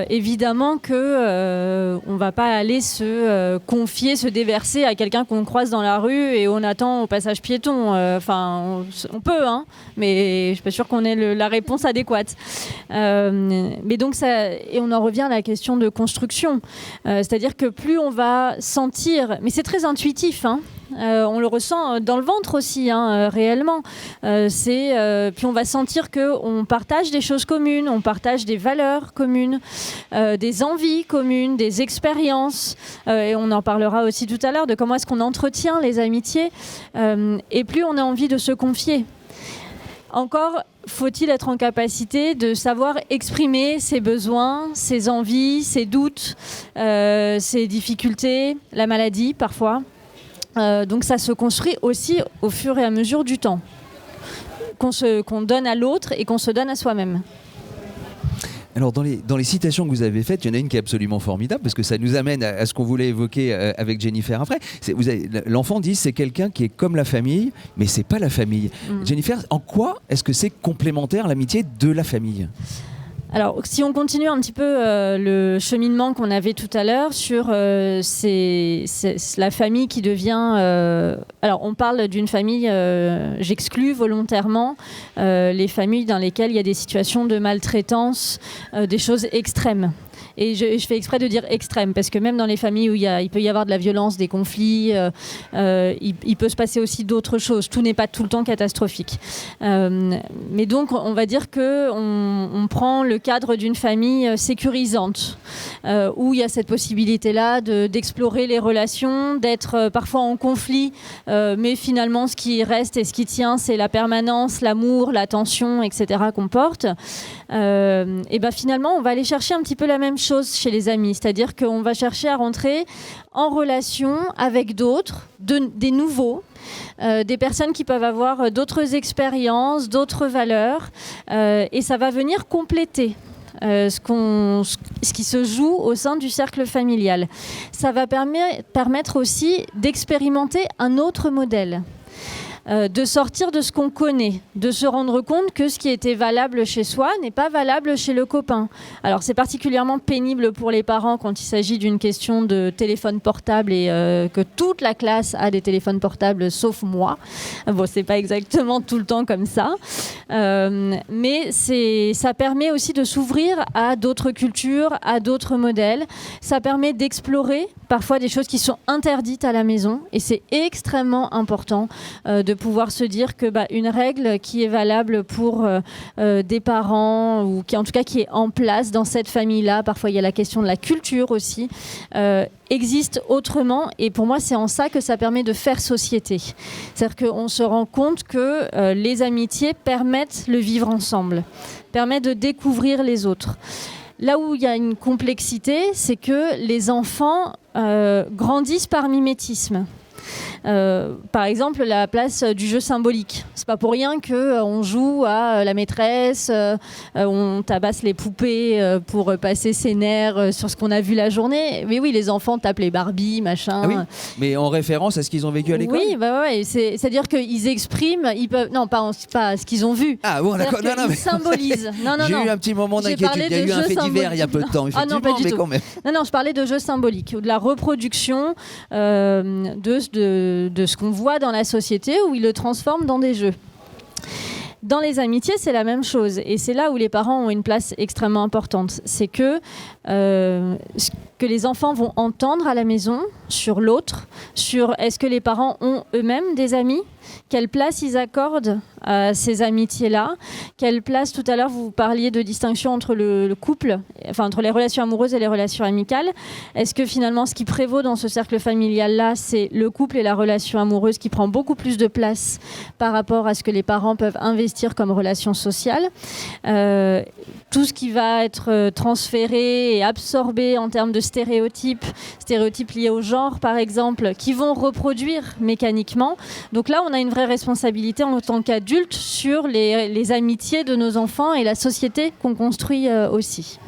Évidemment que on va pas aller se confier, se déverser à quelqu'un qu'on croise dans la rue et on attend au passage piéton. On peut, mais je suis pas sûre qu'on ait la réponse adéquate. Mais donc ça, et on en revient à la question de construction. C'est-à-dire que plus on va sentir, mais c'est très intuitif, on le ressent dans le ventre aussi, réellement. Puis on va sentir qu'on partage des choses communes, on partage des valeurs communes, des envies communes, des expériences. Et on en parlera aussi tout à l'heure de comment est-ce qu'on entretient les amitiés. Et plus on a envie de se confier. Encore faut-il être en capacité de savoir exprimer ses besoins, ses envies, ses doutes, ses difficultés, la maladie parfois. Donc ça se construit aussi au fur et à mesure du temps, qu'on donne à l'autre et qu'on se donne à soi-même. Alors dans les citations que vous avez faites, il y en a une qui est absolument formidable parce que ça nous amène à ce qu'on voulait évoquer avec Jennifer après. L'enfant dit c'est quelqu'un qui est comme la famille, mais c'est pas la famille. Jennifer, en quoi est-ce que c'est complémentaire l'amitié de la famille ? Alors, si on continue un petit peu le cheminement qu'on avait tout à l'heure sur la famille qui devient... alors, on parle d'une famille, j'exclus volontairement les familles dans lesquelles il y a des situations de maltraitance, des choses extrêmes. Et je fais exprès de dire extrême, parce que même dans les familles où il peut y avoir de la violence, des conflits, il peut se passer aussi d'autres choses. Tout n'est pas tout le temps catastrophique. Mais donc, on va dire qu'on prend le cadre d'une famille sécurisante, où il y a cette possibilité-là d'explorer les relations, d'être parfois en conflit, mais finalement, ce qui reste et ce qui tient, c'est la permanence, l'amour, l'attention, etc. qu'on porte. Et ben finalement, on va aller chercher un petit peu la même chose chez les amis, c'est-à-dire qu'on va chercher à rentrer en relation avec d'autres, des nouveaux, des personnes qui peuvent avoir d'autres expériences, d'autres valeurs, et ça va venir compléter ce qui se joue au sein du cercle familial. Ça va permettre aussi d'expérimenter un autre modèle. De sortir de ce qu'on connaît, de se rendre compte que ce qui était valable chez soi n'est pas valable chez le copain. Alors c'est particulièrement pénible pour les parents quand il s'agit d'une question de téléphone portable et que toute la classe a des téléphones portables sauf moi. Bon, c'est pas exactement tout le temps comme ça, mais ça permet aussi de s'ouvrir à d'autres cultures, à d'autres modèles. Ça permet d'explorer parfois des choses qui sont interdites à la maison, et c'est extrêmement important de pouvoir se dire que une règle qui est valable pour des parents, ou qui en tout cas qui est en place dans cette famille-là, parfois il y a la question de la culture aussi, existe autrement, et pour moi c'est en ça que ça permet de faire société. C'est-à-dire qu'on se rend compte que les amitiés permettent le vivre ensemble, permettent de découvrir les autres. Là où il y a une complexité, c'est que les enfants grandissent par mimétisme. Par exemple, la place du jeu symbolique. C'est pas pour rien qu'on joue à la maîtresse, on tabasse les poupées pour passer ses nerfs sur ce qu'on a vu la journée. Mais oui, les enfants tapent les Barbie, machin. Ah oui, mais en référence à ce qu'ils ont vécu à l'école. Oui, ouais, c'est-à-dire qu'ils expriment, ils peuvent, non, pas ce qu'ils ont vu. Ah bon, d'accord. Non, ils symbolisent. Non, j'ai eu un petit moment d'inquiétude. Il y a eu un fait divers il y a peu de temps, effectivement, non, pas du mais tout. quand même. Non, je parlais de jeux symboliques, ou de la reproduction de ce qu'on voit dans la société, où ils le transforment dans des jeux. Dans les amitiés, c'est la même chose. Et c'est là où les parents ont une place extrêmement importante. C'est que ce que les enfants vont entendre à la maison sur l'autre, sur est-ce que les parents ont eux-mêmes des amis, quelle place ils accordent à ces amitiés-là, quelle place, tout à l'heure vous parliez de distinction entre le couple, enfin entre les relations amoureuses et les relations amicales. Est-ce que finalement ce qui prévaut dans ce cercle familial-là, c'est le couple et la relation amoureuse qui prend beaucoup plus de place par rapport à ce que les parents peuvent investir comme relation sociale. Tout ce qui va être transféré et absorbé en termes de stéréotypes liés au genre par exemple, qui vont reproduire mécaniquement. Donc là, on a une vraie responsabilité en tant qu'adultes sur les amitiés de nos enfants et la société qu'on construit aussi.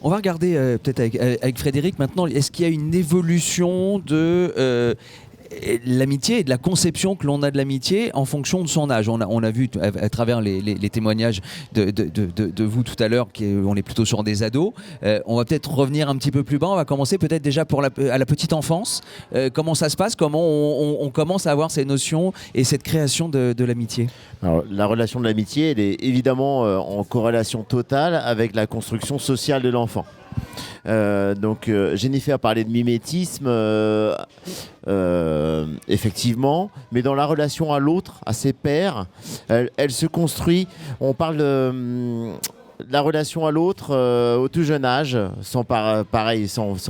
On va regarder peut-être avec Frédéric maintenant, est-ce qu'il y a une évolution de l'amitié et de la conception que l'on a de l'amitié en fonction de son âge. On a vu à travers les témoignages de vous tout à l'heure qu'on est plutôt sur des ados. On va peut-être revenir un petit peu plus bas. On va commencer peut-être déjà à la petite enfance. Comment ça se passe? Comment on commence à avoir ces notions et cette création de l'amitié? Alors, la relation de l'amitié, elle est évidemment en corrélation totale avec la construction sociale de l'enfant. Donc Jennifer parlait de mimétisme, effectivement, mais dans la relation à l'autre, à ses pairs, elle se construit. On parle de la relation à l'autre au tout jeune âge, sans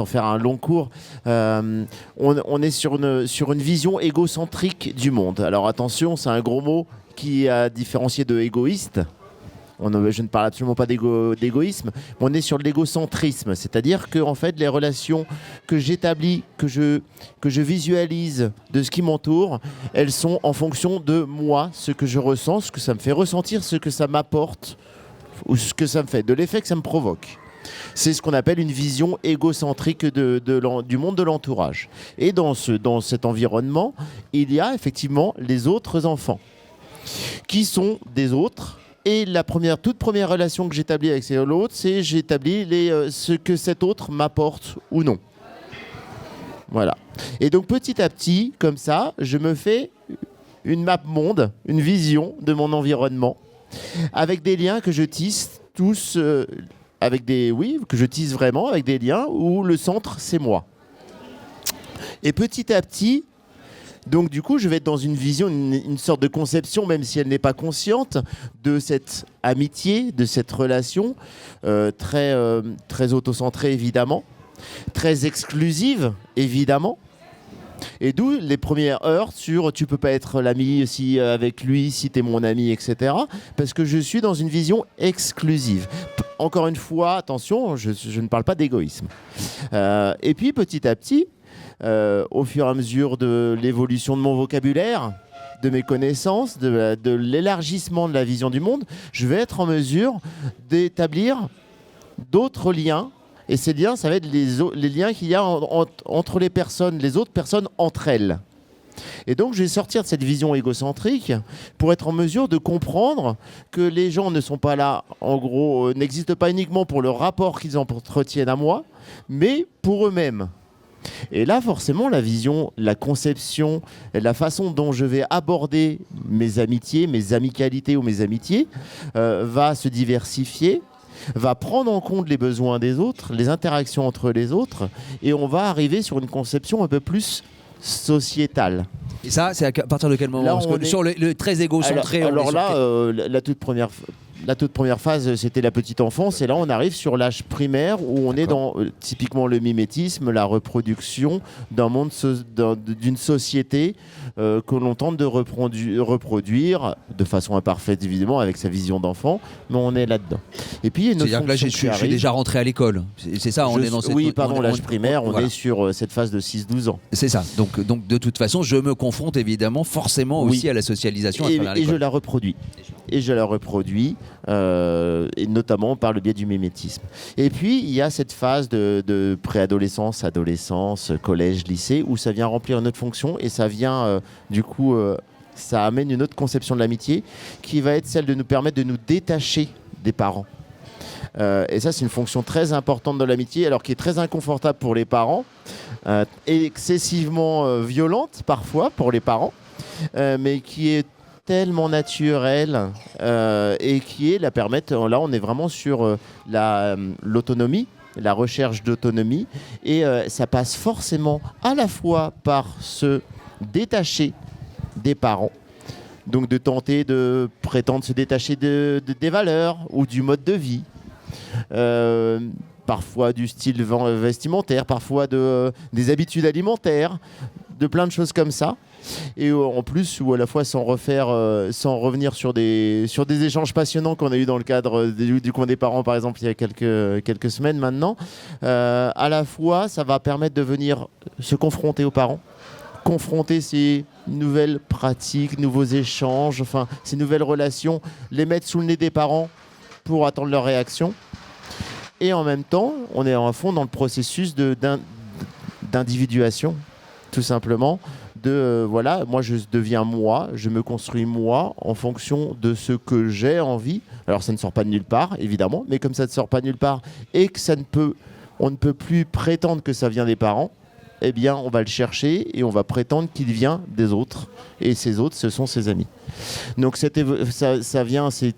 faire un long cours. On est sur une vision égocentrique du monde. Alors attention, c'est un gros mot qui a différencié de égoïste. Je ne parle absolument pas d'égoïsme, mais on est sur l'égocentrisme, c'est-à-dire que en fait, les relations que j'établis, que je visualise de ce qui m'entoure, elles sont en fonction de moi, ce que je ressens, ce que ça me fait ressentir, ce que ça m'apporte, ou ce que ça me fait, de l'effet que ça me provoque. C'est ce qu'on appelle une vision égocentrique du monde de l'entourage. Et dans cet environnement, il y a effectivement les autres enfants, qui sont des autres, Et la toute première relation que j'établis avec l'autre, c'est j'établis ce que cet autre m'apporte ou non. Voilà. Et donc petit à petit, comme ça, je me fais une map monde, une vision de mon environnement, avec des liens que je tisse tous, que je tisse vraiment avec des liens où le centre, c'est moi. Et petit à petit, donc du coup, je vais être dans une vision, une sorte de conception, même si elle n'est pas consciente, de cette amitié, de cette relation très autocentrée évidemment, très exclusive évidemment, et d'où les premières heures sur tu peux pas être l'ami avec lui si t'es mon ami, etc. Parce que je suis dans une vision exclusive. Encore une fois, attention, je ne parle pas d'égoïsme. Et puis petit à petit, au fur et à mesure de l'évolution de mon vocabulaire, de mes connaissances, de l'élargissement de la vision du monde, je vais être en mesure d'établir d'autres liens. Et ces liens, ça va être les liens qu'il y a entre les personnes, les autres personnes entre elles. Et donc, je vais sortir de cette vision égocentrique pour être en mesure de comprendre que les gens ne sont pas là, en gros, n'existent pas uniquement pour le rapport qu'ils entretiennent à moi, mais pour eux-mêmes. Et là, forcément, la vision, la conception, la façon dont je vais aborder mes amitiés, mes amicalités ou mes amitiés va se diversifier, va prendre en compte les besoins des autres, les interactions entre les autres, et on va arriver sur une conception un peu plus sociétale. Et ça, c'est à partir de quel moment? Là, parce que sur le très égocentré... Alors là, la toute première phase, c'était la petite enfance, et là, on arrive sur l'âge primaire, où on est dans typiquement le mimétisme, la reproduction d'un monde, d'une société que l'on tente de reproduire de façon imparfaite, évidemment, avec sa vision d'enfant, mais on est là-dedans. Et puis, il y a une c'est-à-dire que là, je suis déjà rentré à l'école. C'est ça, on est dans cette... Oui, pardon, l'âge primaire, on est sur cette phase de 6-12 ans. C'est ça. Donc, de toute façon, je me confronte évidemment forcément aussi à la socialisation à travers l'école. Et je la reproduis. Et notamment par le biais du mimétisme. Et puis, il y a cette phase de préadolescence, adolescence, collège, lycée, où ça vient remplir une autre fonction et ça vient, ça amène une autre conception de l'amitié qui va être celle de nous permettre de nous détacher des parents. Et ça, c'est une fonction très importante de l'amitié, alors qui est très inconfortable pour les parents, excessivement violente parfois pour les parents, mais qui est tellement naturelle et qui est la permettre. Là, on est vraiment sur l'autonomie, la recherche d'autonomie, et ça passe forcément à la fois par se détacher des parents, donc de tenter de prétendre se détacher des valeurs ou du mode de vie. Parfois du style vestimentaire, parfois des habitudes alimentaires, de plein de choses comme ça. Et en plus, ou à la fois sans revenir sur des échanges passionnants qu'on a eu dans le cadre du coin des parents, par exemple, il y a quelques semaines maintenant. À la fois, ça va permettre de venir se confronter aux parents, confronter ces nouvelles pratiques, nouveaux échanges, enfin ces nouvelles relations, les mettre sous le nez des parents pour attendre leur réaction. Et en même temps, on est à fond dans le processus d'individuation, tout simplement. Moi je deviens moi, je me construis moi en fonction de ce que j'ai envie. Alors ça ne sort pas de nulle part, évidemment, mais comme ça ne sort pas de nulle part et que on ne peut plus prétendre que ça vient des parents, eh bien on va le chercher et on va prétendre qu'il vient des autres. Et ces autres, ce sont ses amis. Donc ça vient, c'est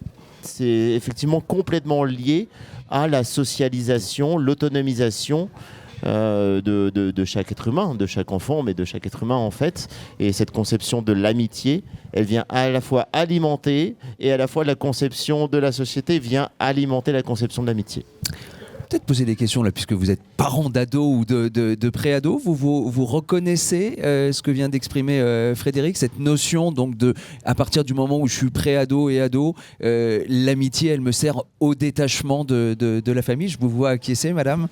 effectivement complètement lié à la socialisation, l'autonomisation de chaque être humain, de chaque enfant, mais de chaque être humain en fait. Et cette conception de l'amitié, elle vient à la fois alimenter, et à la fois la conception de la société vient alimenter la conception de l'amitié. Peut-être poser des questions là, puisque vous êtes parent d'ado ou de pré-ado, vous reconnaissez ce que vient d'exprimer Frédéric, cette notion donc à partir du moment où je suis pré-ado et ado, l'amitié elle me sert au détachement de la famille. Je vous vois acquiescer, madame.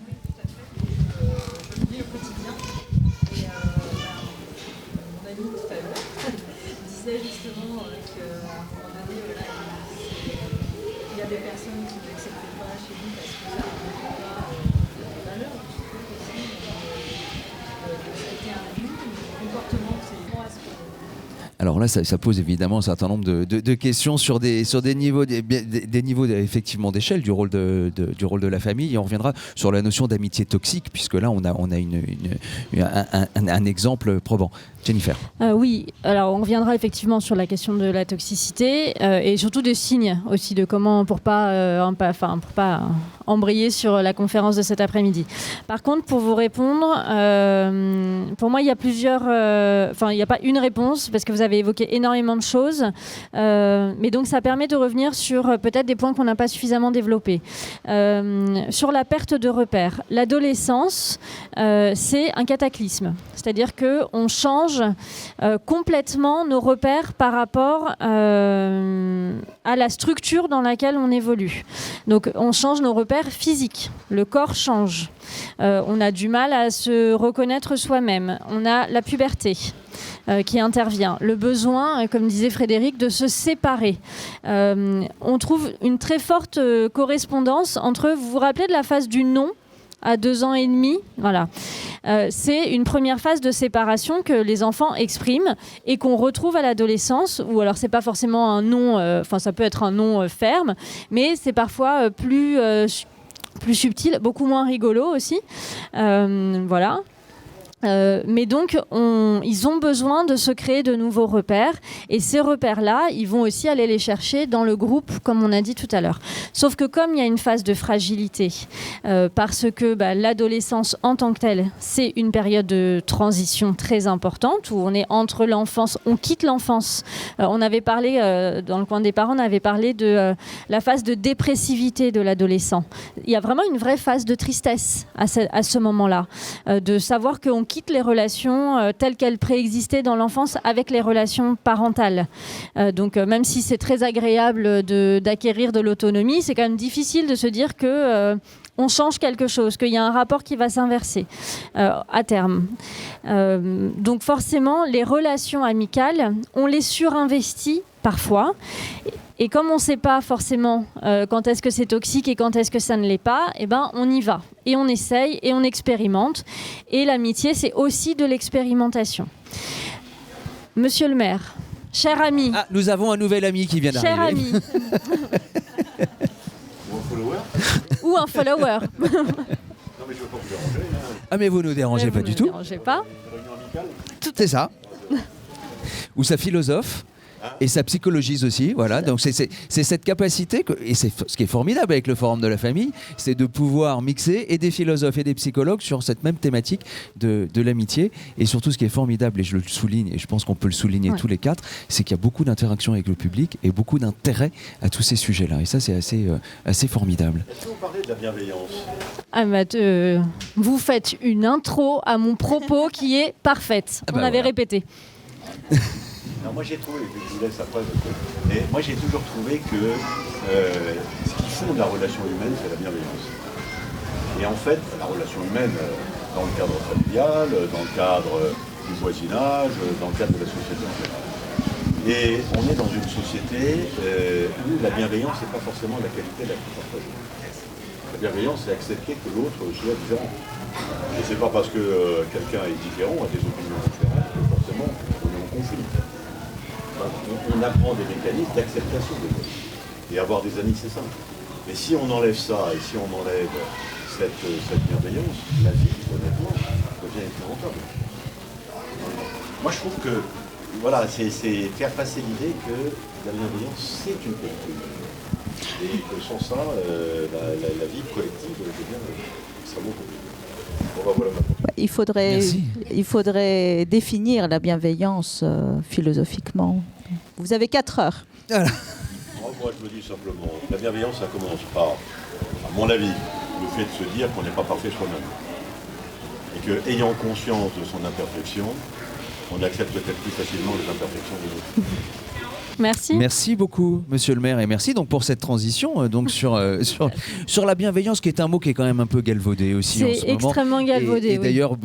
Alors là, ça pose évidemment un certain nombre de questions sur des niveaux, des niveaux effectivement d'échelle du rôle de la famille. Et on reviendra sur la notion d'amitié toxique, puisque là, on a un exemple probant. Jennifer. Oui, alors on reviendra effectivement sur la question de la toxicité et surtout des signes aussi de comment pour pas embrayer sur la conférence de cet après-midi. Par contre, pour vous répondre, pour moi il y a plusieurs, il n'y a pas une réponse parce que vous avez évoqué énormément de choses, mais donc ça permet de revenir sur peut-être des points qu'on n'a pas suffisamment développés. Sur la perte de repères, l'adolescence, c'est un cataclysme, c'est-à-dire que on change complètement nos repères par rapport à la structure dans laquelle on évolue. Donc on change nos repères physiques, le corps change, on a du mal à se reconnaître soi-même, on a la puberté qui intervient, le besoin, comme disait Frédéric, de se séparer. On trouve une très forte correspondance entre, vous vous rappelez de la phase du non à 2 ans et demi, voilà. C'est une première phase de séparation que les enfants expriment et qu'on retrouve à l'adolescence, ou alors c'est pas forcément un non, ça peut être un non ferme, mais c'est parfois plus subtil, beaucoup moins rigolo aussi, voilà. Mais donc, ils ont besoin de se créer de nouveaux repères. Et ces repères-là, ils vont aussi aller les chercher dans le groupe, comme on a dit tout à l'heure. Sauf que comme il y a une phase de fragilité, parce que l'adolescence en tant que telle, c'est une période de transition très importante, où on est entre l'enfance, on quitte l'enfance. On avait parlé, dans le coin des parents, on avait parlé de la phase de dépressivité de l'adolescent. Il y a vraiment une vraie phase de tristesse à ce moment-là, de savoir qu'on quitte les relations telles qu'elles préexistaient dans l'enfance avec les relations parentales. Donc même si c'est très agréable d'acquérir de l'autonomie, c'est quand même difficile de se dire que on change quelque chose, qu'il y a un rapport qui va s'inverser à terme. Donc forcément, les relations amicales, on les surinvestit parfois. Et comme on ne sait pas forcément quand est-ce que c'est toxique et quand est-ce que ça ne l'est pas, on y va. Et on essaye et on expérimente. Et l'amitié, c'est aussi de l'expérimentation. Monsieur le maire, cher ami. Ah, nous avons un nouvel ami qui vient d'arriver. Cher ami. Ou un follower. Ou un follower. Non, mais je ne veux pas vous déranger. Ah, mais vous ne nous dérangez pas du tout. Vous ne nous dérangez pas. Réunion amicale. C'est ça. Ou sa philosophe. Et ça psychologise aussi, voilà. Donc c'est cette capacité, et c'est ce qui est formidable avec le Forum de la famille, c'est de pouvoir mixer et des philosophes et des psychologues sur cette même thématique de l'amitié. Et surtout ce qui est formidable, et je le souligne, et je pense qu'on peut le souligner tous les quatre, c'est qu'il y a beaucoup d'interactions avec le public et beaucoup d'intérêt à tous ces sujets-là. Et ça, c'est assez formidable. Est-ce que vous parlez de la bienveillance ? Vous faites une intro à mon propos qui est parfaite. On avait répété. Alors moi j'ai trouvé, je vous laisse après, mais moi j'ai toujours trouvé que ce qui fonde la relation humaine, c'est la bienveillance. Et en fait, la relation humaine, dans le cadre familial, dans le cadre du voisinage, dans le cadre de la société en général. Et on est dans une société où la bienveillance n'est pas forcément la qualité la plus partagée. La bienveillance, c'est accepter que l'autre soit différent. Et c'est pas parce que quelqu'un est différent, a des opinions différentes, que forcément on est en conflit. On apprend des mécanismes d'acceptation de l'autre. Et avoir des amis, c'est simple. Mais si on enlève ça et si on enlève cette bienveillance, la vie, honnêtement, devient épouvantable. Moi, je trouve que, voilà, c'est faire passer l'idée que la bienveillance, c'est une qualité humaine. Et que sans ça, la vie collective devient extrêmement compliquée. Il faudrait définir la bienveillance philosophiquement. Vous avez 4 heures. Voilà. Moi, je me dis simplement, la bienveillance, ça commence par, à mon avis, le fait de se dire qu'on n'est pas parfait soi-même. Et qu'ayant conscience de son imperfection, on accepte peut-être plus facilement les imperfections des autres. Merci. Merci beaucoup, monsieur le maire, et merci donc pour cette transition donc sur la bienveillance, qui est un mot qui est quand même un peu galvaudé aussi en ce moment. C'est extrêmement galvaudé. Et d'ailleurs,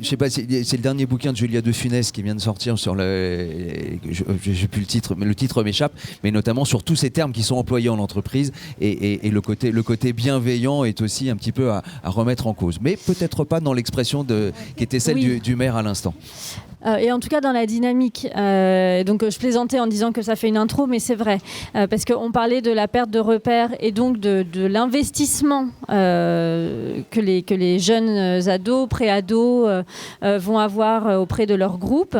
je sais pas, c'est le dernier bouquin de Julia de Funès qui vient de sortir sur j'ai plus le titre, mais le titre m'échappe, mais notamment sur tous ces termes qui sont employés en entreprise et le côté bienveillant est aussi un petit peu à remettre en cause, mais peut-être pas dans l'expression qui était celle du maire à l'instant. Et en tout cas dans la dynamique. Donc je plaisantais en disant que ça fait une intro, mais c'est vrai. Parce qu'on parlait de la perte de repères et donc de l'investissement que les jeunes ados, pré-ados vont avoir auprès de leur groupe.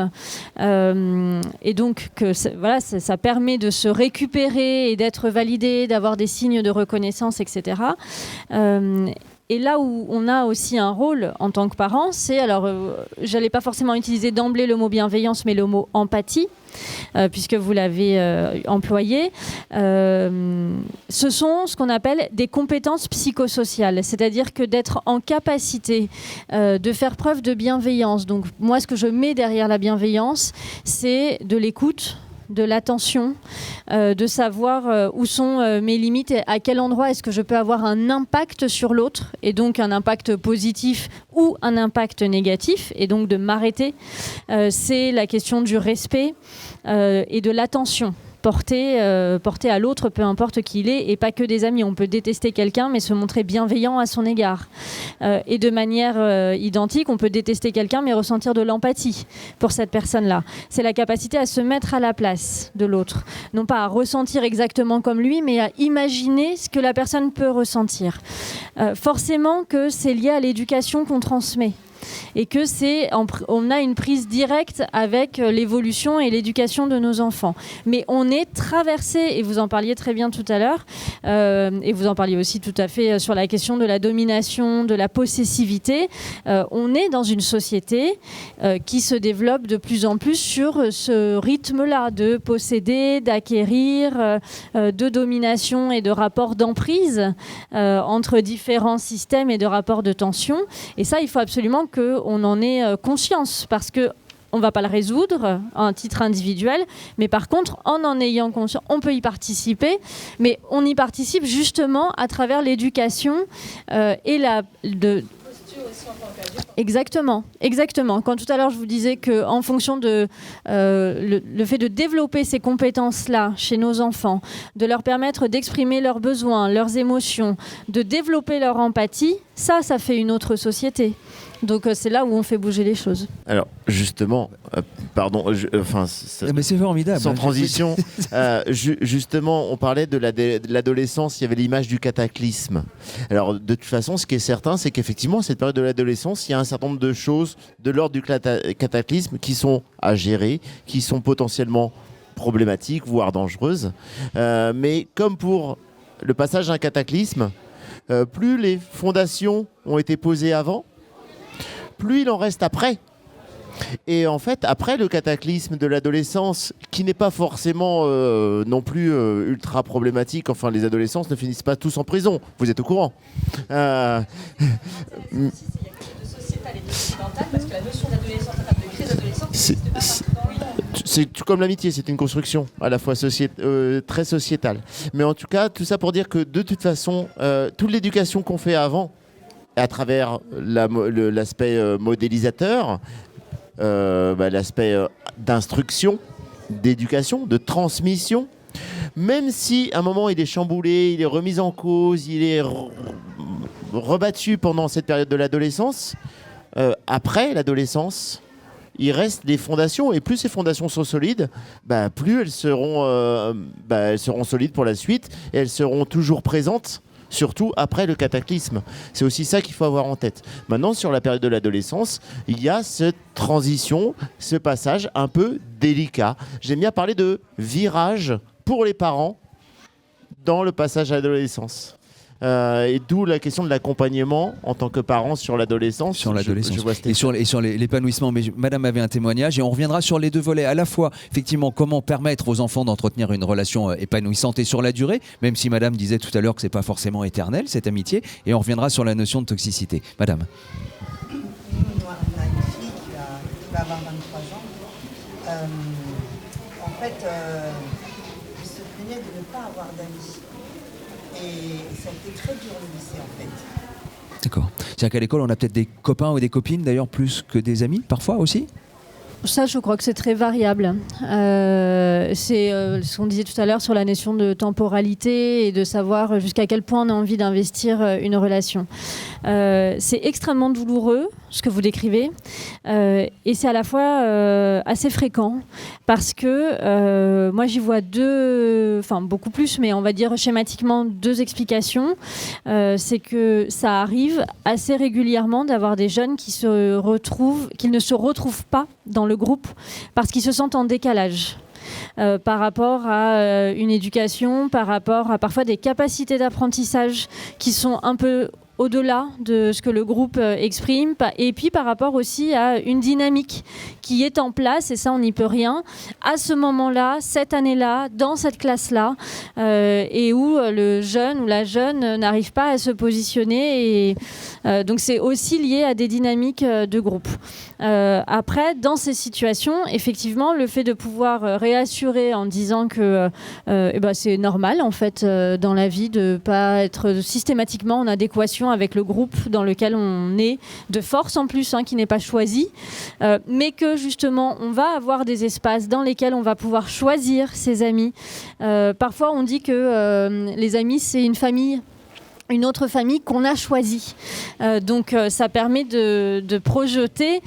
Et donc que ça permet de se récupérer et d'être validé, d'avoir des signes de reconnaissance, etc. Et là où on a aussi un rôle en tant que parent, c'est, alors, j'allais pas forcément utiliser d'emblée le mot bienveillance, mais le mot empathie, puisque vous l'avez employé. Ce sont ce qu'on appelle des compétences psychosociales, c'est-à-dire que d'être en capacité de faire preuve de bienveillance. Donc, moi, ce que je mets derrière la bienveillance, c'est de l'écoute, de l'attention, de savoir où sont mes limites et à quel endroit est-ce que je peux avoir un impact sur l'autre, et donc un impact positif ou un impact négatif, et donc de m'arrêter. C'est la question du respect et de l'attention. Porter à l'autre, peu importe qui il est, et pas que des amis. On peut détester quelqu'un, mais se montrer bienveillant à son égard. Et de manière identique, on peut détester quelqu'un, mais ressentir de l'empathie pour cette personne-là. C'est la capacité à se mettre à la place de l'autre. Non pas à ressentir exactement comme lui, mais à imaginer ce que la personne peut ressentir. Forcément que c'est lié à l'éducation qu'on transmet. Et que on a une prise directe avec l'évolution et l'éducation de nos enfants. Mais on est traversé, et vous en parliez très bien tout à l'heure, et vous en parliez aussi tout à fait sur la question de la domination, de la possessivité. On est dans une société qui se développe de plus en plus sur ce rythme-là de posséder, d'acquérir, de domination et de rapports d'emprise entre différents systèmes et de rapports de tension. Et ça, il faut absolument qu'on en ait conscience, parce qu'on ne va pas le résoudre à un titre individuel, mais par contre, en ayant conscience, on peut y participer, mais on y participe justement à travers l'éducation et Exactement. Quand tout à l'heure je vous disais qu'en fonction de le fait de développer ces compétences-là chez nos enfants, de leur permettre d'exprimer leurs besoins, leurs émotions, de développer leur empathie, ça fait une autre société. Donc c'est là où on fait bouger les choses. Alors justement, pardon, mais c'est formidable. Sans transition, justement, on parlait de l'adolescence, il y avait l'image du cataclysme. Alors de toute façon, ce qui est certain, c'est qu'effectivement, cette période de l'adolescence, il y a un certain nombre de choses de l'ordre du cataclysme qui sont à gérer, qui sont potentiellement problématiques, voire dangereuses. Mais comme pour le passage d'un cataclysme, plus les fondations ont été posées avant, plus il en reste après. Et en fait, après le cataclysme de l'adolescence, qui n'est pas forcément non plus ultra problématique, enfin les adolescents ne finissent pas tous en prison, vous êtes au courant. Il y a quelque chose de sociétal et d'occidental, parce que la notion d'adolescence, de crise d'adolescence, n'existe pas partout dans le monde. C'est comme l'amitié, c'est une construction à la fois très sociétale. Mais en tout cas, tout ça pour dire que de toute façon, toute l'éducation qu'on fait avant, à travers l'aspect modélisateur, l'aspect d'instruction, d'éducation, de transmission, même si à un moment il est chamboulé, il est remis en cause, il est rebattu pendant cette période de l'adolescence, après l'adolescence, il reste des fondations, et plus ces fondations sont solides, plus elles seront solides pour la suite, et elles seront toujours présentes, surtout après le cataclysme. C'est aussi ça qu'il faut avoir en tête. Maintenant, sur la période de l'adolescence, il y a cette transition, ce passage un peu délicat. J'aime bien parler de virage pour les parents dans le passage à l'adolescence. Et d'où la question de l'accompagnement en tant que parent sur l'adolescence. Sur l'adolescence. Et sur l'épanouissement. Mais Madame avait un témoignage et on reviendra sur les deux volets. À la fois, effectivement, comment permettre aux enfants d'entretenir une relation épanouissante et sur la durée, même si Madame disait tout à l'heure que c'est pas forcément éternel, cette amitié. Et on reviendra sur la notion de toxicité. Madame. On a une fille qui va avoir 23 ans. En fait, il se plaignait de ne pas avoir d'amis. Et ça a été très dur le lycée en fait. D'accord. C'est-à-dire qu'à l'école, on a peut-être des copains ou des copines d'ailleurs plus que des amis, parfois aussi ? Ça, je crois que c'est très variable. C'est ce qu'on disait tout à l'heure sur la notion de temporalité et de savoir jusqu'à quel point on a envie d'investir une relation. C'est extrêmement douloureux, ce que vous décrivez, et c'est à la fois assez fréquent, parce que moi, j'y vois beaucoup plus, mais on va dire schématiquement 2 explications. C'est que ça arrive assez régulièrement d'avoir des jeunes qui ne se retrouvent pas dans le groupe parce qu'ils se sentent en décalage par rapport à une éducation, par rapport à parfois des capacités d'apprentissage qui sont un peu au-delà de ce que le groupe exprime, et puis par rapport aussi à une dynamique qui est en place, et ça on n'y peut rien, à ce moment-là, cette année-là, dans cette classe-là, et où le jeune ou la jeune n'arrive pas à se positionner, et donc c'est aussi lié à des dynamiques de groupe. Après, dans ces situations, effectivement, le fait de pouvoir réassurer en disant que c'est normal en fait dans la vie de ne pas être systématiquement en adéquation avec le groupe dans lequel on est, de force en plus, qui n'est pas choisi, mais que justement on va avoir des espaces dans lesquels on va pouvoir choisir ses amis. Parfois on dit que les amis c'est une autre famille qu'on a choisie. Donc ça permet de projeter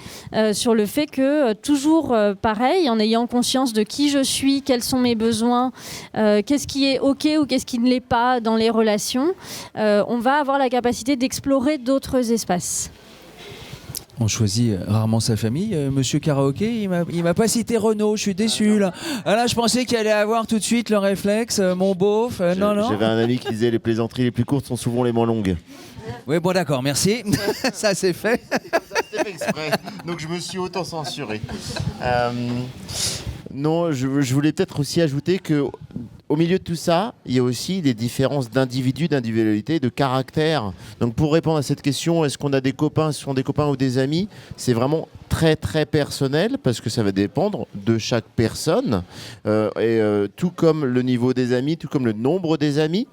sur le fait que toujours pareil, en ayant conscience de qui je suis, quels sont mes besoins, qu'est-ce qui est OK ou qu'est-ce qui ne l'est pas dans les relations, on va avoir la capacité d'explorer d'autres espaces. On choisit rarement sa famille. Monsieur Karaoké, il m'a pas cité Renaud, je suis déçu là. Ah là, je pensais qu'il allait avoir tout de suite le réflexe, mon beauf. Non. J'avais un ami qui disait les plaisanteries les plus courtes sont souvent les moins longues. Oui, bon d'accord, merci. Ça c'est fait. C'était fait exprès. Donc je me suis auto-censuré. Non, je voulais peut-être aussi ajouter que au milieu de tout ça, il y a aussi des différences d'individus, d'individualité, de caractère. Donc pour répondre à cette question, est-ce qu'on a des copains, est-ce qu'on sont des copains ou des amis, c'est vraiment très très personnel parce que ça va dépendre de chaque personne. Tout comme le niveau des amis, tout comme le nombre des amis,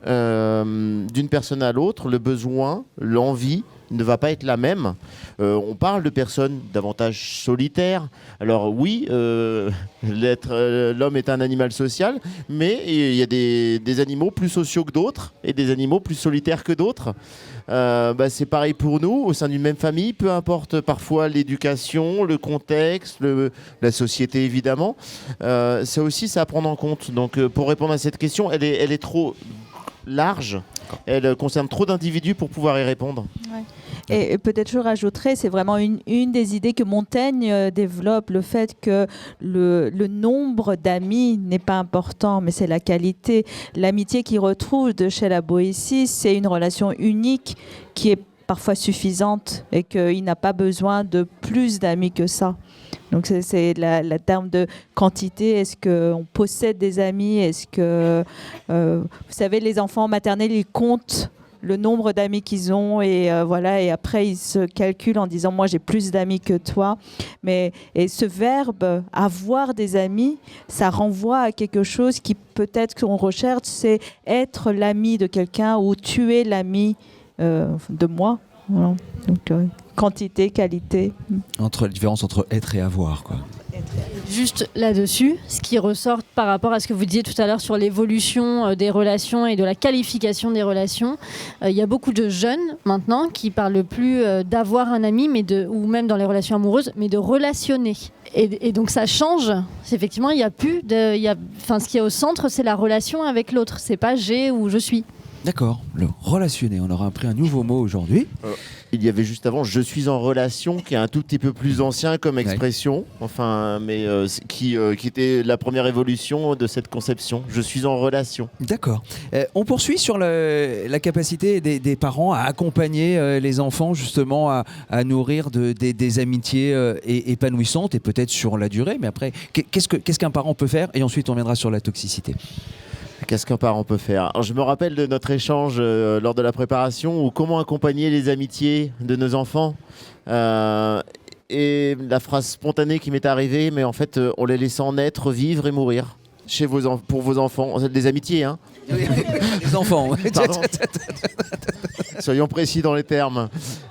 d'une personne à l'autre, le besoin, l'envie ne va pas être la même. On parle de personnes davantage solitaires. Alors oui, l'homme est un animal social, mais il y a des animaux plus sociaux que d'autres et des animaux plus solitaires que d'autres. C'est pareil pour nous, au sein d'une même famille, peu importe parfois l'éducation, le contexte, la société évidemment. C'est aussi ça à prendre en compte. Donc pour répondre à cette question, elle est trop large, elle concerne trop d'individus pour pouvoir y répondre. Ouais. Et peut-être je rajouterais, c'est vraiment une des idées que Montaigne développe, le fait que le nombre d'amis n'est pas important, mais c'est la qualité. L'amitié qu'il retrouve de chez la Boétie, c'est une relation unique qui est parfois suffisante et qu'il n'a pas besoin de plus d'amis que ça. Donc c'est la terme de quantité. Est-ce qu'on possède des amis? Est-ce que, vous savez, les enfants maternels, ils comptent le nombre d'amis qu'ils ont et après ils se calculent en disant moi j'ai plus d'amis que toi. Et ce verbe avoir des amis, ça renvoie à quelque chose qui peut-être qu'on recherche, c'est être l'ami de quelqu'un ou tu es l'ami de moi. Voilà. Donc quantité, qualité. La différence entre être et avoir, quoi. Juste là-dessus, ce qui ressort par rapport à ce que vous disiez tout à l'heure sur l'évolution des relations et de la qualification des relations, il y a beaucoup de jeunes maintenant qui parlent plus d'avoir un ami, ou même dans les relations amoureuses, mais de relationner. Et donc ça change. Effectivement, il y a plus ce qui est au centre, c'est la relation avec l'autre. C'est pas j'ai ou je suis. D'accord, le relationner. On aura appris un nouveau mot aujourd'hui. Il y avait juste avant « je suis en relation » qui est un tout petit peu plus ancien comme expression, mais qui était la première évolution de cette conception. Je suis en relation. D'accord. On poursuit sur la capacité des parents à accompagner les enfants justement à nourrir des amitiés épanouissantes et peut-être sur la durée. Mais après, qu'est-ce qu'un parent peut faire? Et ensuite, on viendra sur la toxicité. Qu'est-ce qu'un parent peut faire? Alors, je me rappelle de notre échange lors de la préparation, ou comment accompagner les amitiés de nos enfants. Et la phrase spontanée qui m'est arrivée, mais en fait, on les laissant naître, vivre et mourir pour vos enfants. Des amitiés, hein? Les enfants, ouais. Pardon. Soyons précis dans les termes.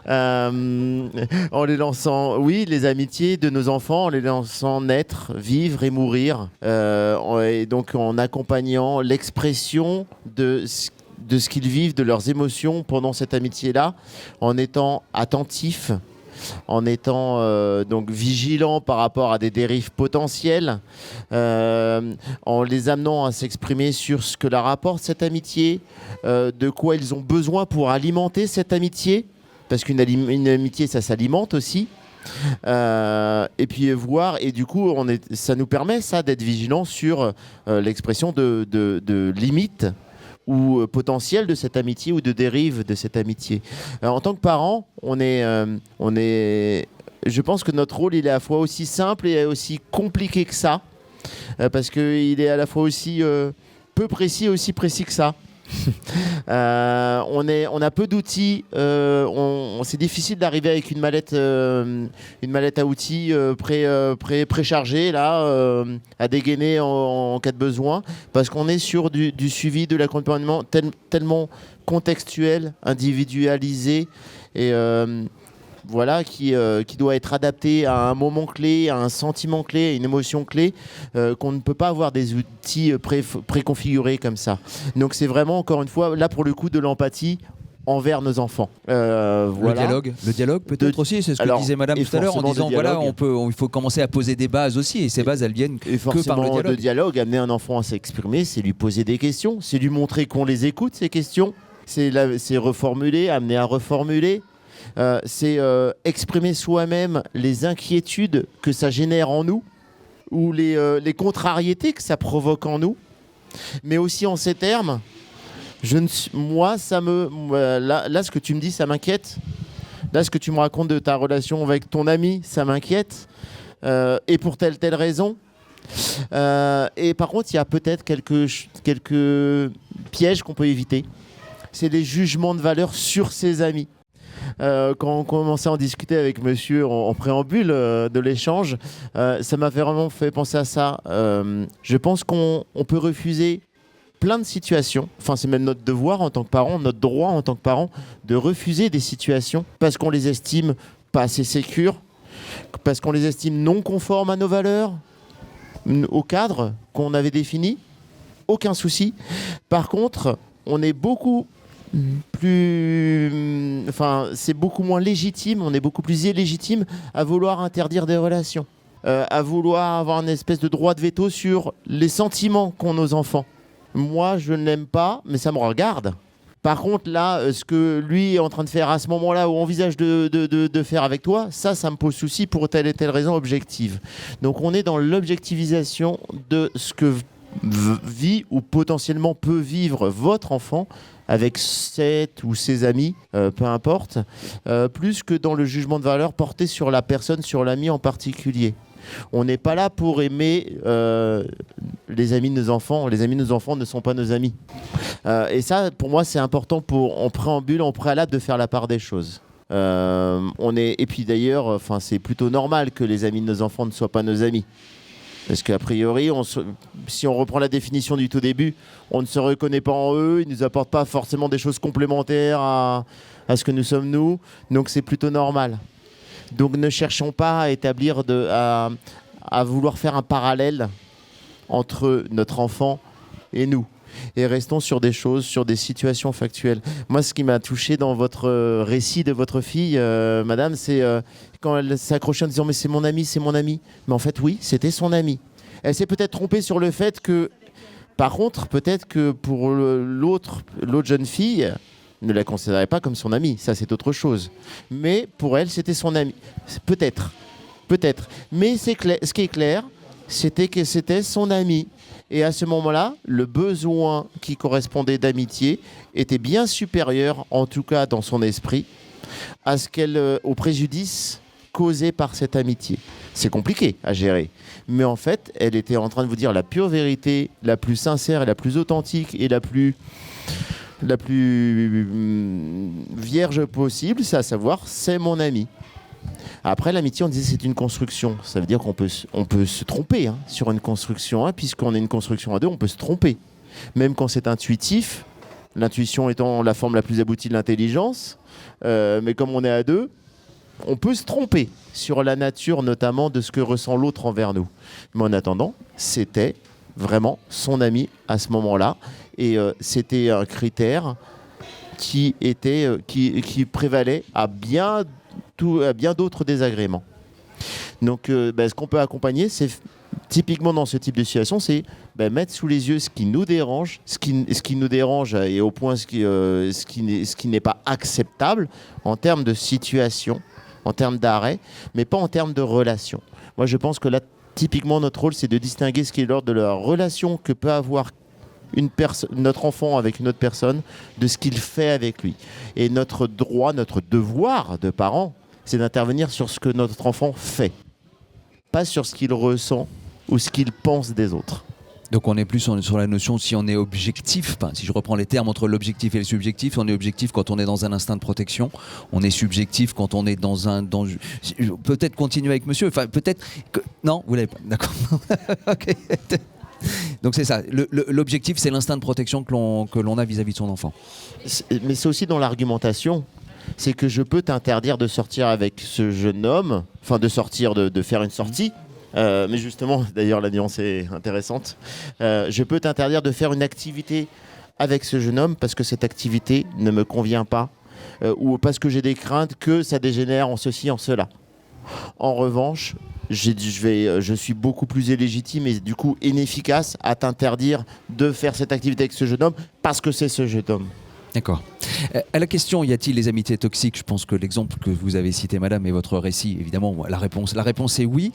En les lançant, oui, les amitiés de nos enfants, en les lançant naître, vivre et mourir. Et donc en accompagnant l'expression de ce qu'ils vivent, de leurs émotions pendant cette amitié-là, en étant attentifs, en étant donc vigilants par rapport à des dérives potentielles, en les amenant à s'exprimer sur ce que leur apporte cette amitié, de quoi ils ont besoin pour alimenter cette amitié, parce qu'une amitié, ça s'alimente aussi. Et puis voir, et du coup ça nous permet ça d'être vigilants sur l'expression de limites ou potentiel de cette amitié ou de dérive de cette amitié. En tant que parent, je pense que notre rôle il est à la fois aussi simple et aussi compliqué que ça, parce qu'il est à la fois aussi peu précis et aussi précis que ça. On a peu d'outils, c'est difficile d'arriver avec une mallette à outils préchargée là, à dégainer en cas de besoin, parce qu'on est sur du suivi, de l'accompagnement tellement contextuel, individualisé et voilà, qui doit être adapté à un moment clé, à un sentiment clé, à une émotion clé, qu'on ne peut pas avoir des outils préconfigurés comme ça. Donc c'est vraiment, encore une fois, là pour le coup, de l'empathie envers nos enfants. Voilà. Le dialogue peut-être aussi, c'est ce que disait Madame tout à l'heure, en disant voilà, il faut commencer à poser des bases aussi, et ces bases elles viennent que par le dialogue. Le dialogue, amener un enfant à s'exprimer, c'est lui poser des questions, c'est lui montrer qu'on les écoute, ces questions, c'est reformuler, amener à reformuler. C'est exprimer soi-même les inquiétudes que ça génère en nous ou les contrariétés que ça provoque en nous, mais aussi en ces termes. Là, ce que tu me dis, ça m'inquiète. Là, ce que tu me racontes de ta relation avec ton ami, ça m'inquiète. Et pour telle raison. Et par contre, il y a peut-être quelques pièges qu'on peut éviter. C'est les jugements de valeur sur ses amis. Quand on commençait à en discuter avec monsieur en préambule de l'échange, ça m'a vraiment fait penser à ça. Je pense qu'on peut refuser plein de situations, enfin c'est même notre devoir en tant que parent, notre droit en tant que parent, de refuser des situations parce qu'on les estime pas assez sécures, parce qu'on les estime non conformes à nos valeurs, au cadre qu'on avait défini. Aucun souci. Par contre, on est beaucoup c'est beaucoup moins légitime, on est beaucoup plus illégitime à vouloir interdire des relations, à vouloir avoir une espèce de droit de veto sur les sentiments qu'ont nos enfants. Moi, je ne l'aime pas, mais ça me regarde. Par contre, là, ce que lui est en train de faire à ce moment-là ou envisage de faire avec toi, ça me pose souci pour telle et telle raison objective. Donc, on est dans l'objectivisation de ce que vit ou potentiellement peut vivre votre enfant avec ses amis, peu importe, plus que dans le jugement de valeur porté sur la personne, sur l'ami en particulier. On n'est pas là pour aimer les amis de nos enfants. Les amis de nos enfants ne sont pas nos amis. Et ça, pour moi, c'est important en préalable, de faire la part des choses. Et puis d'ailleurs, c'est plutôt normal que les amis de nos enfants ne soient pas nos amis. Parce qu'a priori, si on reprend la définition du tout début, on ne se reconnaît pas en eux, ils ne nous apportent pas forcément des choses complémentaires à ce que nous sommes nous, donc c'est plutôt normal. Donc ne cherchons pas à vouloir faire un parallèle entre notre enfant et nous. Et restons sur des choses, sur des situations factuelles. Moi, ce qui m'a touché dans votre récit de votre fille, madame, c'est quand elle s'accrochait en disant « mais c'est mon ami, c'est mon ami ». Mais en fait, oui, c'était son ami. Elle s'est peut-être trompée sur le fait que, par contre, peut-être que pour l'autre jeune fille, ne la considérait pas comme son amie. Ça, c'est autre chose. Mais pour elle, c'était son ami. Peut-être. Mais ce qui est clair, c'était que c'était son ami. Et à ce moment-là, le besoin qui correspondait d'amitié était bien supérieur, en tout cas dans son esprit, au préjudice causé par cette amitié. C'est compliqué à gérer. Mais en fait, elle était en train de vous dire la pure vérité, la plus sincère et la plus authentique et la plus vierge possible, c'est à savoir, c'est mon ami. Après, l'amitié, on disait c'est une construction. Ça veut dire qu'on peut se tromper sur une construction. Puisqu'on est une construction à deux, on peut se tromper. Même quand c'est intuitif, l'intuition étant la forme la plus aboutie de l'intelligence, mais comme on est à deux, on peut se tromper sur la nature notamment de ce que ressent l'autre envers nous. Mais en attendant, c'était vraiment son ami à ce moment-là, et c'était un critère qui prévalait à bien d'autres désagréments. Donc ce qu'on peut accompagner, c'est typiquement dans ce type de situation, c'est mettre sous les yeux ce qui nous dérange, ce qui nous dérange et au point ce qui n'est pas acceptable en termes de situation, en termes d'arrêt, mais pas en termes de relation. Moi, je pense que là, typiquement, notre rôle, c'est de distinguer ce qui est l'ordre de la relation que peut avoir notre enfant avec une autre personne, de ce qu'il fait avec lui. Et notre droit, notre devoir de parents, c'est d'intervenir sur ce que notre enfant fait, pas sur ce qu'il ressent ou ce qu'il pense des autres. Donc on est plus sur la notion, si on est objectif, si je reprends les termes entre l'objectif et le subjectif, on est objectif quand on est dans un instinct de protection, on est subjectif quand on est peut-être continuer avec monsieur, peut-être que... Non, vous l'avez pas, d'accord. Ok. Donc c'est ça, l'objectif c'est l'instinct de protection que l'on a vis-à-vis de son enfant. Mais c'est aussi dans l'argumentation, c'est que je peux t'interdire de sortir avec ce jeune homme, de faire une sortie. Mais justement, d'ailleurs, la nuance est intéressante. Je peux t'interdire de faire une activité avec ce jeune homme parce que cette activité ne me convient pas ou parce que j'ai des craintes que ça dégénère en ceci, en cela. En revanche, je suis beaucoup plus illégitime et du coup inefficace à t'interdire de faire cette activité avec ce jeune homme parce que c'est ce jeune homme. D'accord. À la question, y a-t-il les amitiés toxiques ? Je pense que l'exemple que vous avez cité, madame, et votre récit, évidemment, la réponse est oui.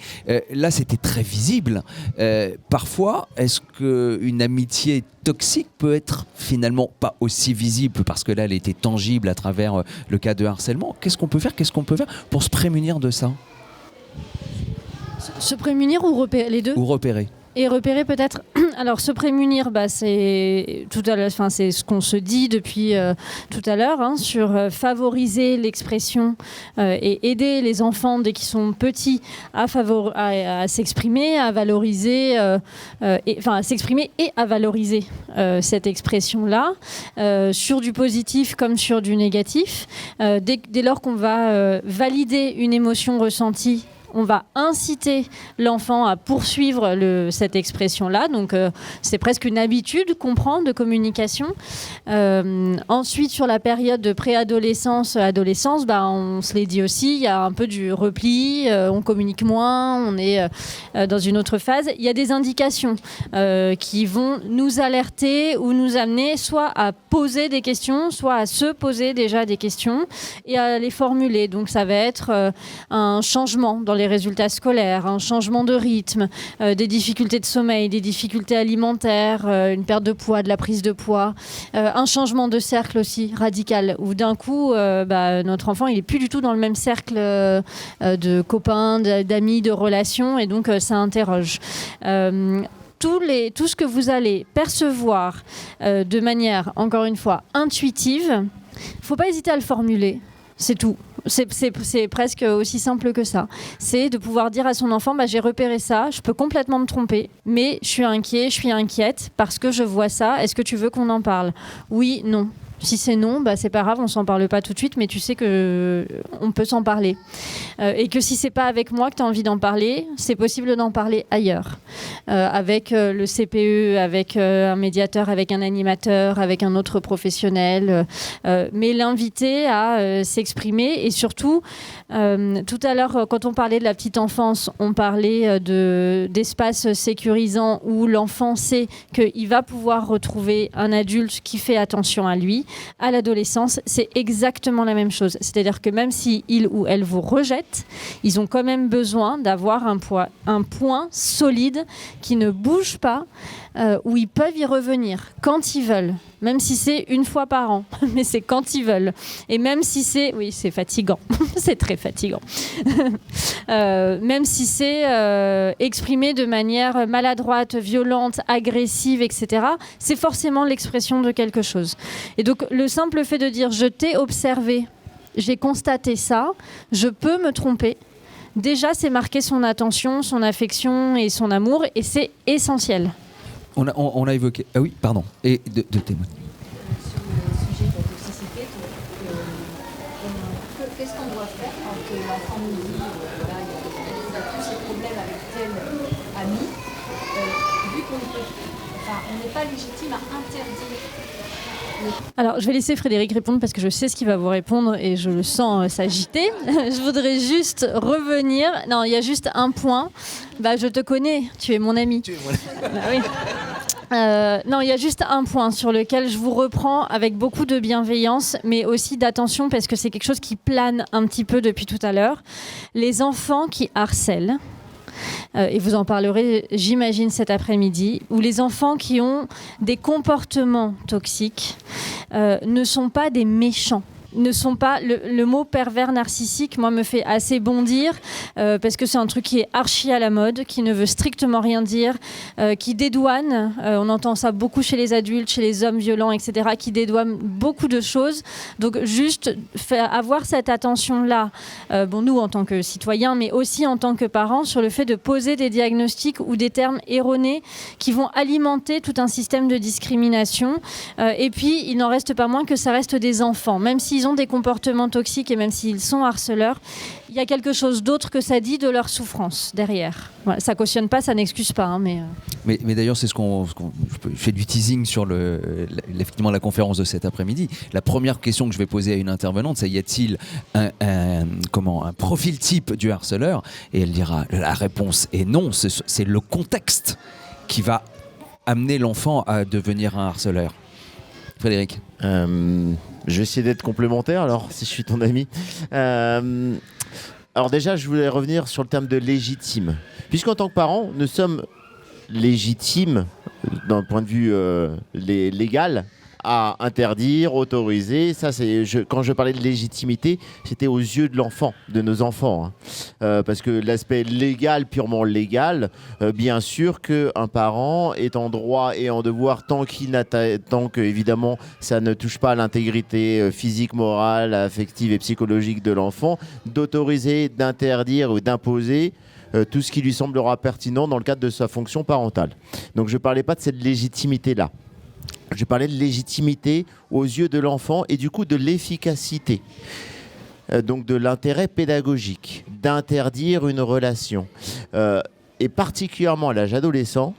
Là, c'était très visible. Parfois, est-ce qu'une amitié toxique peut être finalement pas aussi visible parce que là, elle était tangible à travers le cas de harcèlement ? Qu'est-ce qu'on peut faire pour se prémunir de ça ? Se prémunir ou repérer les deux ? Ou repérer. Et repérer peut-être. Alors se prémunir, c'est c'est ce qu'on se dit depuis tout à l'heure sur favoriser l'expression et aider les enfants dès qu'ils sont petits à s'exprimer, à valoriser, à s'exprimer et à valoriser cette expression-là sur du positif comme sur du négatif. Dès lors qu'on va valider une émotion ressentie, on va inciter l'enfant à poursuivre cette expression-là. Donc, c'est presque une habitude qu'on prend de communication. Ensuite, sur la période de préadolescence, adolescence, on se l'est dit aussi, il y a un peu du repli, on communique moins, on est dans une autre phase. Il y a des indications qui vont nous alerter ou nous amener soit à poser des questions, soit à se poser déjà des questions et à les formuler. Donc, ça va être un changement dans les résultats scolaires, un changement de rythme, des difficultés de sommeil, des difficultés alimentaires, une perte de poids, de la prise de poids, un changement de cercle aussi radical, où d'un coup, notre enfant, il n'est plus du tout dans le même cercle de copains, d'amis, de relations, et donc ça interroge. Tout ce que vous allez percevoir de manière, encore une fois, intuitive, il ne faut pas hésiter à le formuler. C'est tout. C'est presque aussi simple que ça. C'est de pouvoir dire à son enfant, j'ai repéré ça, je peux complètement me tromper, mais je suis inquiet, je suis inquiète parce que je vois ça. Est-ce que tu veux qu'on en parle ? Oui, non. Si c'est non, c'est pas grave, on s'en parle pas tout de suite, mais tu sais que on peut s'en parler. Et que si c'est pas avec moi que tu as envie d'en parler, c'est possible d'en parler ailleurs. Avec le CPE, avec un médiateur, avec un animateur, avec un autre professionnel. Mais l'inviter à s'exprimer et surtout, tout à l'heure, quand on parlait de la petite enfance, on parlait d'espaces sécurisants où l'enfant sait qu'il va pouvoir retrouver un adulte qui fait attention à lui. À l'adolescence, c'est exactement la même chose. C'est-à-dire que même si il ou elle vous rejette, ils ont quand même besoin d'avoir un point solide qui ne bouge pas, où ils peuvent y revenir quand ils veulent. Même si c'est une fois par an, mais c'est quand ils veulent. Et même si c'est... Oui, c'est fatigant. C'est très fatigant. Même si c'est exprimé de manière maladroite, violente, agressive, etc., c'est forcément l'expression de quelque chose. Et donc, le simple fait de dire « je t'ai observé, j'ai constaté ça, je peux me tromper », déjà, c'est marquer son attention, son affection et son amour, et c'est essentiel. On a évoqué... Ah oui, pardon. Et de témoigner. qu'est-ce qu'on doit faire quand l'enfant nous dit voilà, il y a tous ces problèmes avec tel ami, vu qu'on n'est pas légitime à interdire. Alors, je vais laisser Frédéric répondre parce que je sais ce qu'il va vous répondre et je le sens s'agiter. Je voudrais juste revenir. Non, il y a juste un point. Je te connais, tu es mon ami. Oui. Non, il y a juste un point sur lequel je vous reprends avec beaucoup de bienveillance, mais aussi d'attention parce que c'est quelque chose qui plane un petit peu depuis tout à l'heure. Les enfants qui harcèlent, et vous en parlerez, j'imagine, cet après-midi, où les enfants qui ont des comportements toxiques ne sont pas des méchants. Ne sont pas le mot pervers narcissique, moi, me fait assez bondir parce que c'est un truc qui est archi à la mode, qui ne veut strictement rien dire, qui dédouane, on entend ça beaucoup chez les adultes, chez les hommes violents, etc., qui dédouane beaucoup de choses. Donc juste avoir cette attention-là, nous en tant que citoyens, mais aussi en tant que parents, sur le fait de poser des diagnostics ou des termes erronés qui vont alimenter tout un système de discrimination. Et puis, il n'en reste pas moins que ça reste des enfants, même s'ils ont des comportements toxiques et même s'ils sont harceleurs, il y a quelque chose d'autre que ça dit de leur souffrance derrière. Voilà, ça cautionne pas, ça n'excuse pas. Mais d'ailleurs, c'est je fais du teasing sur effectivement la conférence de cet après-midi. La première question que je vais poser à une intervenante, c'est y a-t-il un profil type du harceleur ? Et elle dira, la réponse est non, c'est le contexte qui va amener l'enfant à devenir un harceleur. Frédéric ? Je vais essayer d'être complémentaire, alors, si je suis ton ami. Alors déjà, je voulais revenir sur le terme de légitime. Puisqu'en tant que parents, nous sommes légitimes, d'un point de vue légal, à interdire, autoriser. Ça, quand je parlais de légitimité, c'était aux yeux de l'enfant, de nos enfants. Parce que l'aspect légal, purement légal, bien sûr qu'un parent est en droit et en devoir, tant que, évidemment, ça ne touche pas à l'intégrité physique, morale, affective et psychologique de l'enfant, d'autoriser, d'interdire ou d'imposer tout ce qui lui semblera pertinent dans le cadre de sa fonction parentale. Donc je ne parlais pas de cette légitimité-là. Je parlais de légitimité aux yeux de l'enfant et du coup de l'efficacité, donc de l'intérêt pédagogique, d'interdire une relation. Et particulièrement à l'âge adolescent,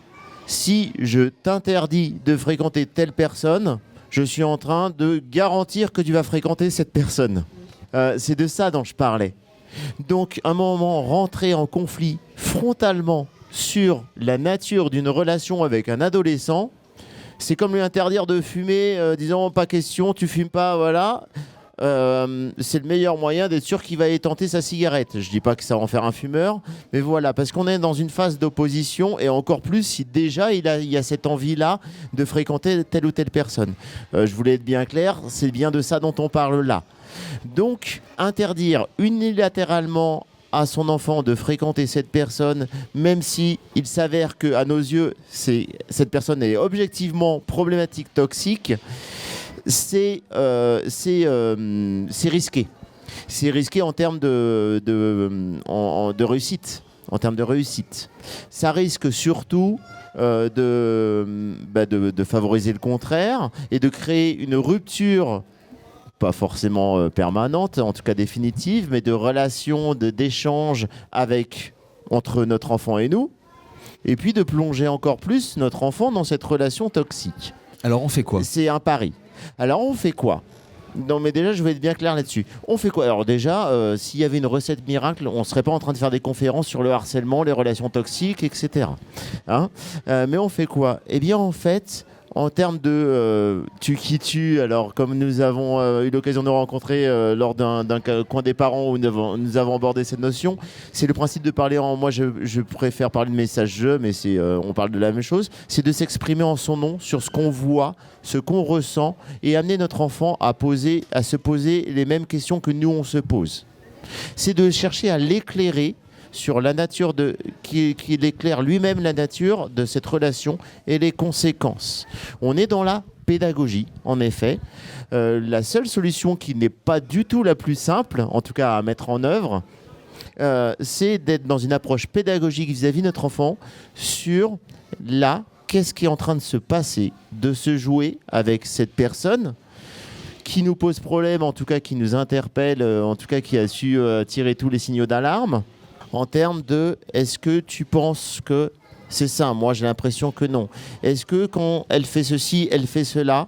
si je t'interdis de fréquenter telle personne, je suis en train de garantir que tu vas fréquenter cette personne. C'est de ça dont je parlais. Donc, à un moment, rentrer en conflit frontalement sur la nature d'une relation avec un adolescent, c'est comme lui interdire de fumer, disant pas question, tu fumes pas, voilà. C'est le meilleur moyen d'être sûr qu'il va étenter sa cigarette. Je dis pas que ça va en faire un fumeur, mais voilà, parce qu'on est dans une phase d'opposition et encore plus si déjà il y a cette envie-là de fréquenter telle ou telle personne. Je voulais être bien clair, c'est bien de ça dont on parle là. Donc, interdire unilatéralement à son enfant de fréquenter cette personne, même si il s'avère qu'à nos yeux, cette personne est objectivement problématique, toxique, c'est risqué. C'est risqué en termes de réussite. En termes de réussite. Ça risque surtout de favoriser le contraire et de créer une rupture pas forcément permanente, en tout cas définitive, mais de relations, d'échanges entre notre enfant et nous, et puis de plonger encore plus notre enfant dans cette relation toxique. Alors on fait quoi ? C'est un pari. Alors on fait quoi ? Non mais déjà je vais être bien clair là-dessus. On fait quoi ? Alors déjà, s'il y avait une recette miracle, on ne serait pas en train de faire des conférences sur le harcèlement, les relations toxiques, etc. Mais on fait quoi ? Eh bien en fait, en termes de tu qui tue, alors comme nous avons eu l'occasion de nous rencontrer lors d'un coin des parents où nous avons abordé cette notion, c'est le principe de parler moi je préfère parler de message je, mais on parle de la même chose, c'est de s'exprimer en son nom sur ce qu'on voit, ce qu'on ressent et amener notre enfant à se poser les mêmes questions que nous on se pose. C'est de chercher à l'éclairer sur la nature qu'il éclaire lui-même la nature de cette relation et les conséquences. On est dans la pédagogie, en effet. La seule solution qui n'est pas du tout la plus simple, en tout cas à mettre en œuvre, c'est d'être dans une approche pédagogique vis-à-vis de notre enfant sur qu'est-ce qui est en train de se passer, de se jouer avec cette personne qui nous pose problème, en tout cas qui nous interpelle, en tout cas qui a su tirer tous les signaux d'alarme, en termes de est-ce que tu penses que c'est ça? Moi j'ai l'impression que non. Est-ce que quand elle fait ceci, elle fait cela,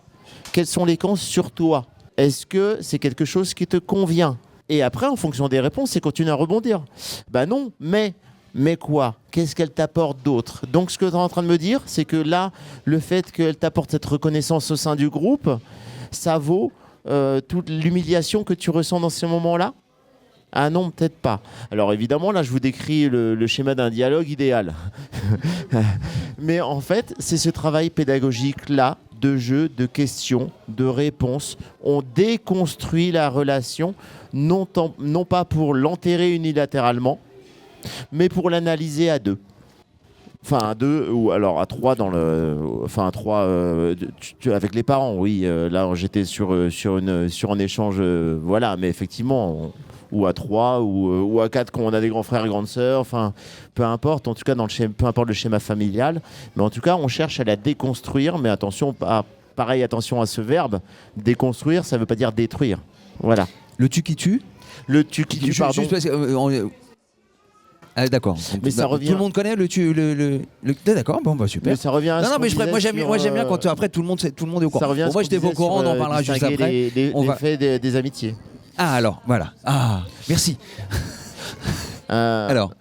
quelles sont les conséquences sur toi? Est-ce que c'est quelque chose qui te convient? Et après, en fonction des réponses, c'est continuer à rebondir. Ben non, mais quoi? Qu'est-ce qu'elle t'apporte d'autre? Donc ce que tu es en train de me dire, c'est que là, le fait qu'elle t'apporte cette reconnaissance au sein du groupe, ça vaut toute l'humiliation que tu ressens dans ces moments-là? Ah non, peut-être pas. Alors évidemment, là, je vous décris le schéma d'un dialogue idéal. Mais en fait, c'est ce travail pédagogique-là, de jeu, de questions, de réponses. On déconstruit la relation, non pas pour l'enterrer unilatéralement, mais pour l'analyser à deux. Enfin, à deux, ou alors à trois avec les parents, oui. Là, j'étais sur un échange, voilà. Mais effectivement, ou à trois, ou à quatre quand on a des grands frères et grandes sœurs. Enfin, peu importe. En tout cas, peu importe le schéma familial. Mais en tout cas, on cherche à la déconstruire. Mais attention, attention à ce verbe. Déconstruire, ça ne veut pas dire détruire. Voilà. Le tu qui tue. Le tu qui tue, pardon. Juste parce que, ah, d'accord. Mais ça revient. Tout le monde connaît le tu d'accord. Bon bah super. Mais ça revient. À non mais moi j'aime bien quand après tout le monde est au courant. Ça revient. Bon, moi j'étais pas au courant, on en parlera juste après. L'effet des amitiés. Ah alors voilà. Ah merci. Alors.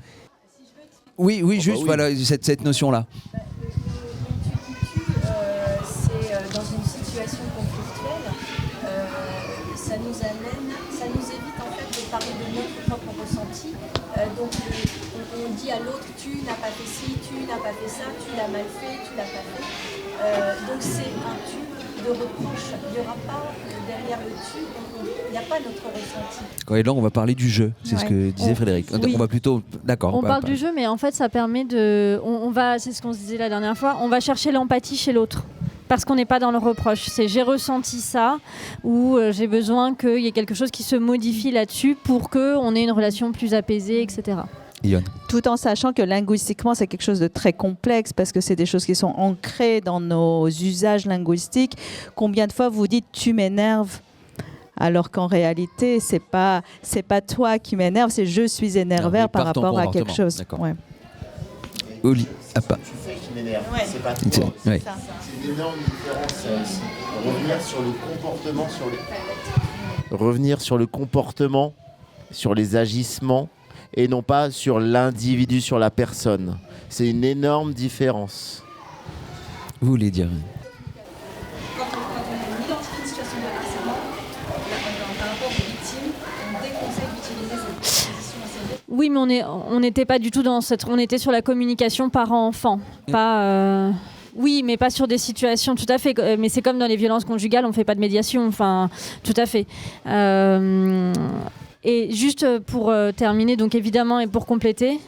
Oui juste voilà cette notion là. C'est dans une situation conflictuelle, ça nous évite en fait de parler de notre propre ressenti. Donc on dit à l'autre tu n'as pas fait ci, tu n'as pas fait ça, tu l'as mal fait, tu l'as pas fait. Donc c'est un tu de reproche. Il n'y aura pas derrière le tu, il n'y a pas notre ressenti. Et là on va parler du jeu, c'est ce que disait Frédéric. Oui. On va plutôt d'accord. On parle du jeu, mais en fait ça permet de, c'est ce qu'on se disait la dernière fois, on va chercher l'empathie chez l'autre. Parce qu'on n'est pas dans le reproche. C'est j'ai ressenti ça ou j'ai besoin qu'il y ait quelque chose qui se modifie là-dessus pour qu'on ait une relation plus apaisée, etc. Ion. Tout en sachant que linguistiquement, c'est quelque chose de très complexe parce que c'est des choses qui sont ancrées dans nos usages linguistiques. Combien de fois vous dites « tu m'énerves » alors qu'en réalité, c'est pas toi qui m'énerve, c'est je suis énervé par rapport à quelque chose. D'accord. Ouais. Oli, ah pas. Tu fais qui m'énerve, c'est pas Ouais. toi. Ouais. C'est une énorme différence. Revenir sur le comportement, revenir sur le comportement, sur les agissements, et non pas sur l'individu, sur la personne. C'est une énorme différence. Vous voulez dire? Quand on identifie une situation de harcèlement, par rapport aux victimes, on déconseille d'utiliser cette position assez. Oui, mais on n'était pas du tout dans cette... On était sur la communication parent-enfant. Pas... Oui, mais pas sur des situations, tout à fait. Mais c'est comme dans les violences conjugales, on ne fait pas de médiation. Enfin, tout à fait. Et juste pour terminer, donc évidemment, et pour compléter...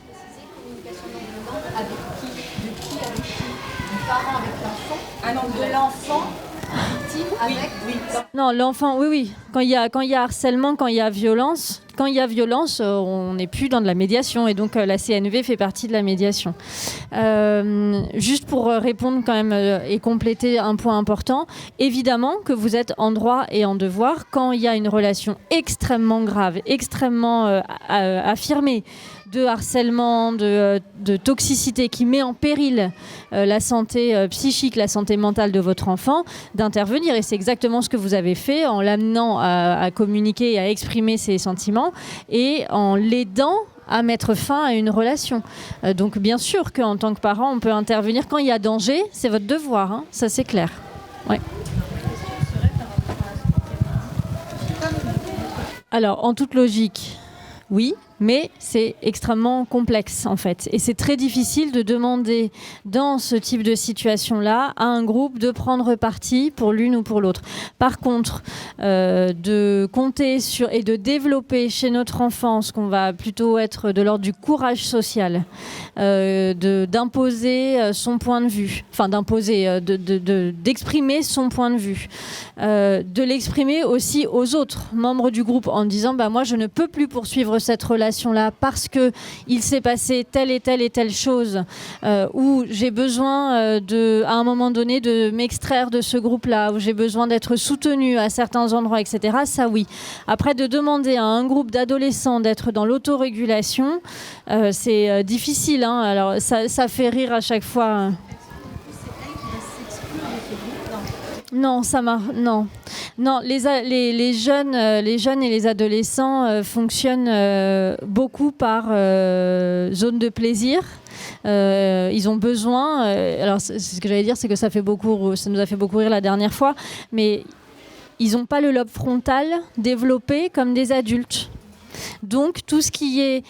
Communication non violente avec qui? Du parent avec l'enfant? Ah non, de l'enfant victime avec... Oui. Non, l'enfant, oui. Quand il y a harcèlement, quand il y a violence, on n'est plus dans de la médiation. Et donc, la CNV fait partie de la médiation. Juste pour répondre quand même et compléter un point important, évidemment que vous êtes en droit et en devoir quand il y a une relation extrêmement grave, extrêmement affirmée, de harcèlement, de toxicité qui met en péril la santé psychique, la santé mentale de votre enfant, d'intervenir. Et c'est exactement ce que vous avez fait en l'amenant à communiquer et à exprimer ses sentiments et en l'aidant à mettre fin à une relation. Donc bien sûr qu'en tant que parent, on peut intervenir quand il y a danger, c'est votre devoir, hein, ça c'est clair. Ouais. Alors, en toute logique, oui, mais c'est extrêmement complexe en fait. Et c'est très difficile de demander dans ce type de situation-là à un groupe de prendre parti pour l'une ou pour l'autre. Par contre, de compter sur et de développer chez notre enfant ce qu'on va plutôt être de l'ordre du courage social, d'imposer son point de vue, enfin d'imposer, d'exprimer son point de vue, de l'exprimer aussi aux autres membres du groupe en disant bah, moi je ne peux plus poursuivre cette relation relation-là parce qu'il s'est passé telle et telle chose, où j'ai besoin à un moment donné de m'extraire de ce groupe-là, où j'ai besoin d'être soutenue à certains endroits, etc. Ça, oui. Après, de demander à un groupe d'adolescents d'être dans l'autorégulation, c'est difficile. Hein. Alors, ça fait rire à chaque fois. Non, ça marche. Non, les jeunes et les adolescents fonctionnent beaucoup par zone de plaisir. Ils ont besoin. Alors, c'est ce que j'allais dire, c'est que ça nous a fait beaucoup rire la dernière fois, mais ils n'ont pas le lobe frontal développé comme des adultes. Donc, tout ce qui est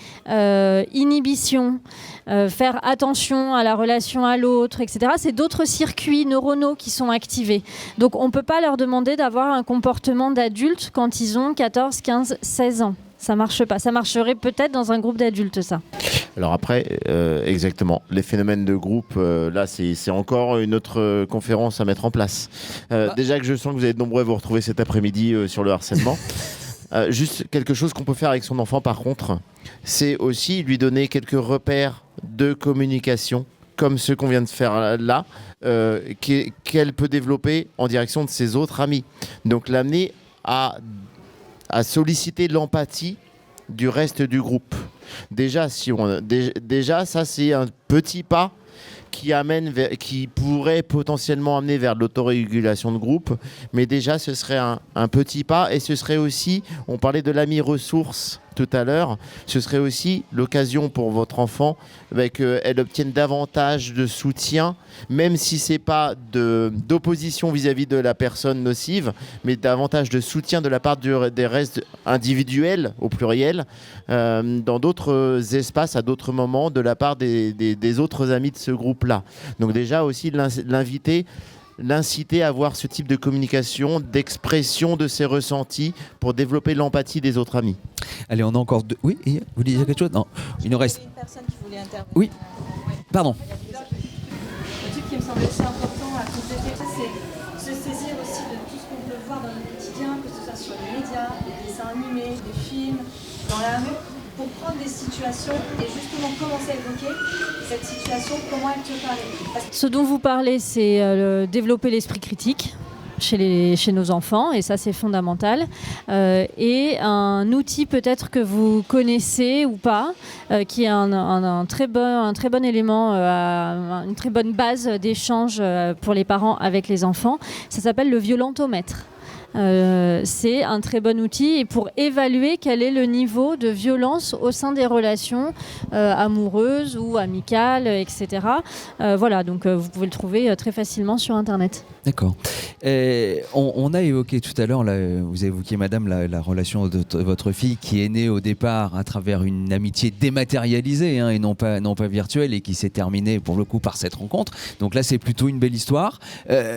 inhibition, faire attention à la relation à l'autre, etc., c'est d'autres circuits neuronaux qui sont activés. Donc, on ne peut pas leur demander d'avoir un comportement d'adulte quand ils ont 14, 15, 16 ans. Ça ne marche pas. Ça marcherait peut-être dans un groupe d'adultes, ça. Alors après, exactement, les phénomènes de groupe, là, c'est encore une autre conférence à mettre en place. Déjà que je sens que vous êtes nombreux à vous retrouver cet après-midi sur le harcèlement. Juste quelque chose qu'on peut faire avec son enfant, par contre, c'est aussi lui donner quelques repères de communication, comme ceux qu'on vient de faire là, qu'elle peut développer en direction de ses autres amis. Donc l'amener à solliciter l'empathie du reste du groupe. Déjà, ça, c'est un petit pas qui pourrait potentiellement amener vers l'autorégulation de groupe, mais déjà ce serait un petit pas, et ce serait aussi, on parlait de l'ami ressource tout à l'heure, ce serait aussi l'occasion pour votre enfant qu'elle obtienne davantage de soutien, même si c'est pas d'opposition vis-à-vis de la personne nocive, mais davantage de soutien de la part des restes individuels, au pluriel, dans d'autres espaces, à d'autres moments, de la part des autres amis de ce groupe-là. Donc déjà aussi l'inciter à avoir ce type de communication, d'expression de ses ressentis pour développer l'empathie des autres amis. Allez, on a encore deux. Oui, vous voulez dire quelque chose? Non, il nous reste. Il y a une personne qui voulait intervenir. Oui, pardon. Le truc qui me semble aussi important à compléter, c'est se saisir aussi de tout ce qu'on peut voir dans notre quotidien, que ce soit sur les médias, les dessins animés, les films, dans la rue, pour prendre des situations et justement commencer à évoquer cette situation, comment elle te paraît. Ce dont vous parlez, c'est développer l'esprit critique chez nos enfants, et ça c'est fondamental. Et un outil peut-être que vous connaissez ou pas, qui est un très bon élément, une très bonne base d'échange pour les parents avec les enfants, ça s'appelle le violentomètre. C'est un très bon outil et pour évaluer quel est le niveau de violence au sein des relations amoureuses ou amicales, etc. Voilà, donc vous pouvez le trouver très facilement sur Internet. D'accord. On a évoqué tout à l'heure, vous évoquiez madame la relation de votre fille qui est née au départ à travers une amitié dématérialisée et non pas virtuelle, et qui s'est terminée pour le coup par cette rencontre. Donc là c'est plutôt une belle histoire.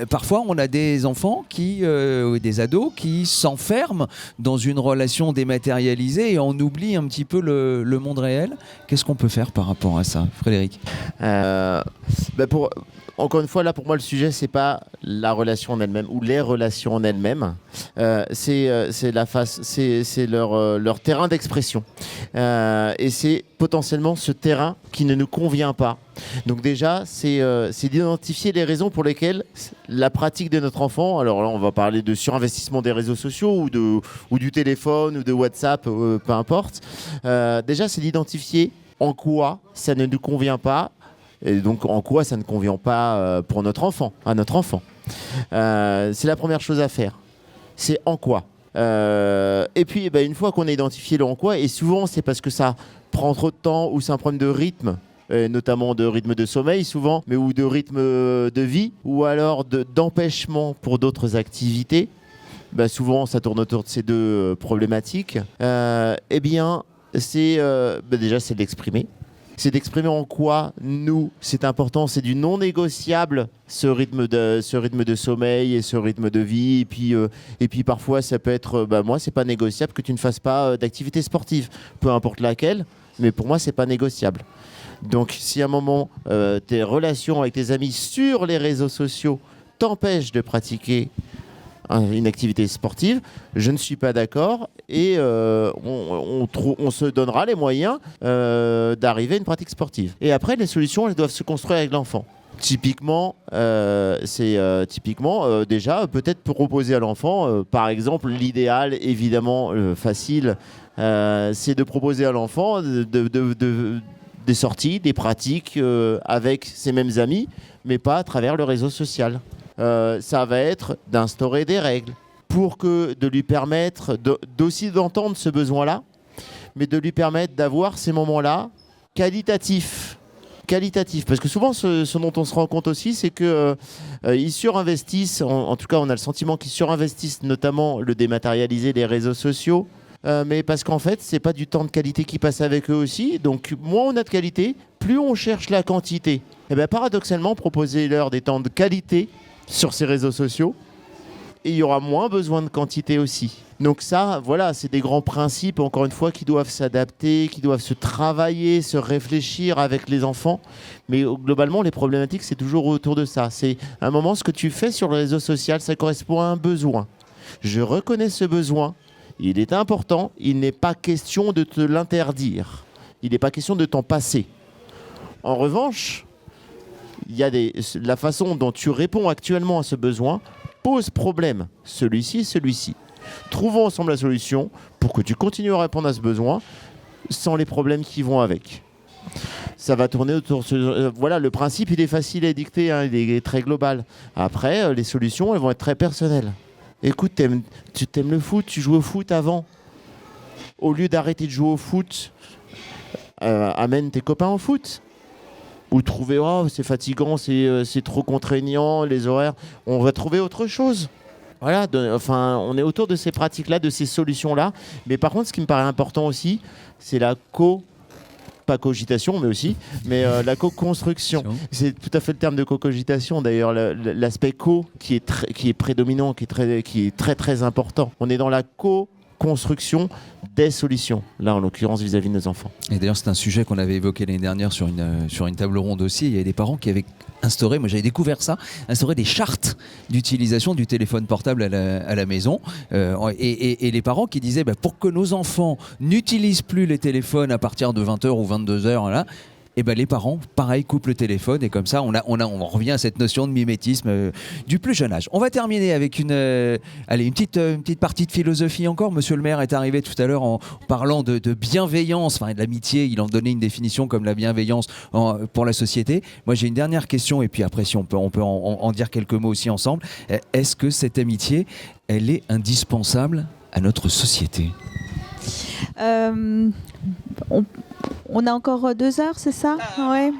Parfois on a des enfants des ados qui s'enferment dans une relation dématérialisée et on oublie un petit peu le monde réel. Qu'est-ce qu'on peut faire par rapport à ça, Frédéric? Encore une fois, là, pour moi, le sujet, c'est pas la relation en elle-même ou les relations en elles-mêmes. C'est leur terrain d'expression. Et c'est potentiellement ce terrain qui ne nous convient pas. Donc déjà, c'est d'identifier les raisons pour lesquelles la pratique de notre enfant, alors là, on va parler de surinvestissement des réseaux sociaux ou du téléphone ou de WhatsApp, peu importe. Déjà, c'est d'identifier en quoi ça ne nous convient pas. Et donc, en quoi ça ne convient pas pour notre enfant, à notre enfant. C'est la première chose à faire. C'est en quoi. Et puis, une fois qu'on a identifié le en quoi, et souvent c'est parce que ça prend trop de temps ou c'est un problème de rythme, notamment de rythme de sommeil souvent, mais ou de rythme de vie, ou alors d'empêchement pour d'autres activités. Souvent, ça tourne autour de ces deux problématiques. Déjà, c'est d'exprimer. C'est d'exprimer en quoi c'est important, c'est du non négociable, ce rythme de sommeil et ce rythme de vie. Et puis parfois ça peut être, moi c'est pas négociable que tu ne fasses pas d'activité sportive, peu importe laquelle, mais pour moi c'est pas négociable. Donc si à un moment tes relations avec tes amis sur les réseaux sociaux t'empêchent de pratiquer une activité sportive, je ne suis pas d'accord et on se donnera les moyens d'arriver à une pratique sportive. Et après, les solutions, elles doivent se construire avec l'enfant. Typiquement, déjà peut-être proposer à l'enfant, par exemple, l'idéal, évidemment facile, c'est de proposer à l'enfant des sorties, des pratiques avec ses mêmes amis, mais pas à travers le réseau social. Ça va être d'instaurer des règles pour de lui permettre d'aussi d'entendre ce besoin-là, mais de lui permettre d'avoir ces moments-là qualitatifs. Parce que souvent, ce dont on se rend compte aussi, c'est qu'ils surinvestissent, en tout cas on a le sentiment qu'ils surinvestissent notamment le dématérialisé, les réseaux sociaux, mais parce qu'en fait, c'est pas du temps de qualité qui passe avec eux aussi, donc moins on a de qualité, plus on cherche la quantité. Et bien paradoxalement, proposez-leur des temps de qualité sur ces réseaux sociaux, et il y aura moins besoin de quantité aussi. Donc ça, voilà, c'est des grands principes, encore une fois, qui doivent s'adapter, qui doivent se travailler, se réfléchir avec les enfants. Mais globalement, les problématiques, c'est toujours autour de ça. C'est à un moment, ce que tu fais sur le réseau social, ça correspond à un besoin. Je reconnais ce besoin, il est important, il n'est pas question de te l'interdire. Il n'est pas question de t'en passer. En revanche, il y a la façon dont tu réponds actuellement à ce besoin pose problème, celui-ci. Trouvons ensemble la solution pour que tu continues à répondre à ce besoin sans les problèmes qui vont avec. Ça va tourner autour de voilà, le principe, il est facile à dicter, hein, il est très global. Après, les solutions, elles vont être très personnelles. Écoute, tu aimes le foot, tu joues au foot avant. Au lieu d'arrêter de jouer au foot, amène tes copains au foot. Ou trouver, c'est fatigant, c'est trop contraignant, les horaires. On va trouver autre chose. Voilà, on est autour de ces pratiques-là, de ces solutions-là. Mais par contre, ce qui me paraît important aussi, c'est pas cogitation, mais la co-construction. C'est tout à fait le terme de co-cogitation, d'ailleurs, l'aspect co qui est prédominant, qui est très très important. On est dans la co-construction des solutions, là en l'occurrence vis-à-vis de nos enfants. Et d'ailleurs c'est un sujet qu'on avait évoqué l'année dernière sur une table ronde aussi. Il y avait des parents qui avaient instauré, moi j'avais découvert ça, instauré des chartes d'utilisation du téléphone portable à la maison, et les parents qui disaient pour que nos enfants n'utilisent plus les téléphones à partir de 20h ou 22h là, et les parents, pareil, coupent le téléphone et comme ça, on revient à cette notion de mimétisme du plus jeune âge. On va terminer avec une petite partie de philosophie encore. Monsieur le maire est arrivé tout à l'heure en parlant de bienveillance, de l'amitié. Il en donnait une définition comme la bienveillance pour la société. Moi, j'ai une dernière question et puis après, si on peut en dire quelques mots aussi ensemble. Est-ce que cette amitié, elle est indispensable à notre société ? On a encore 2 heures, c'est ça ? Ouais.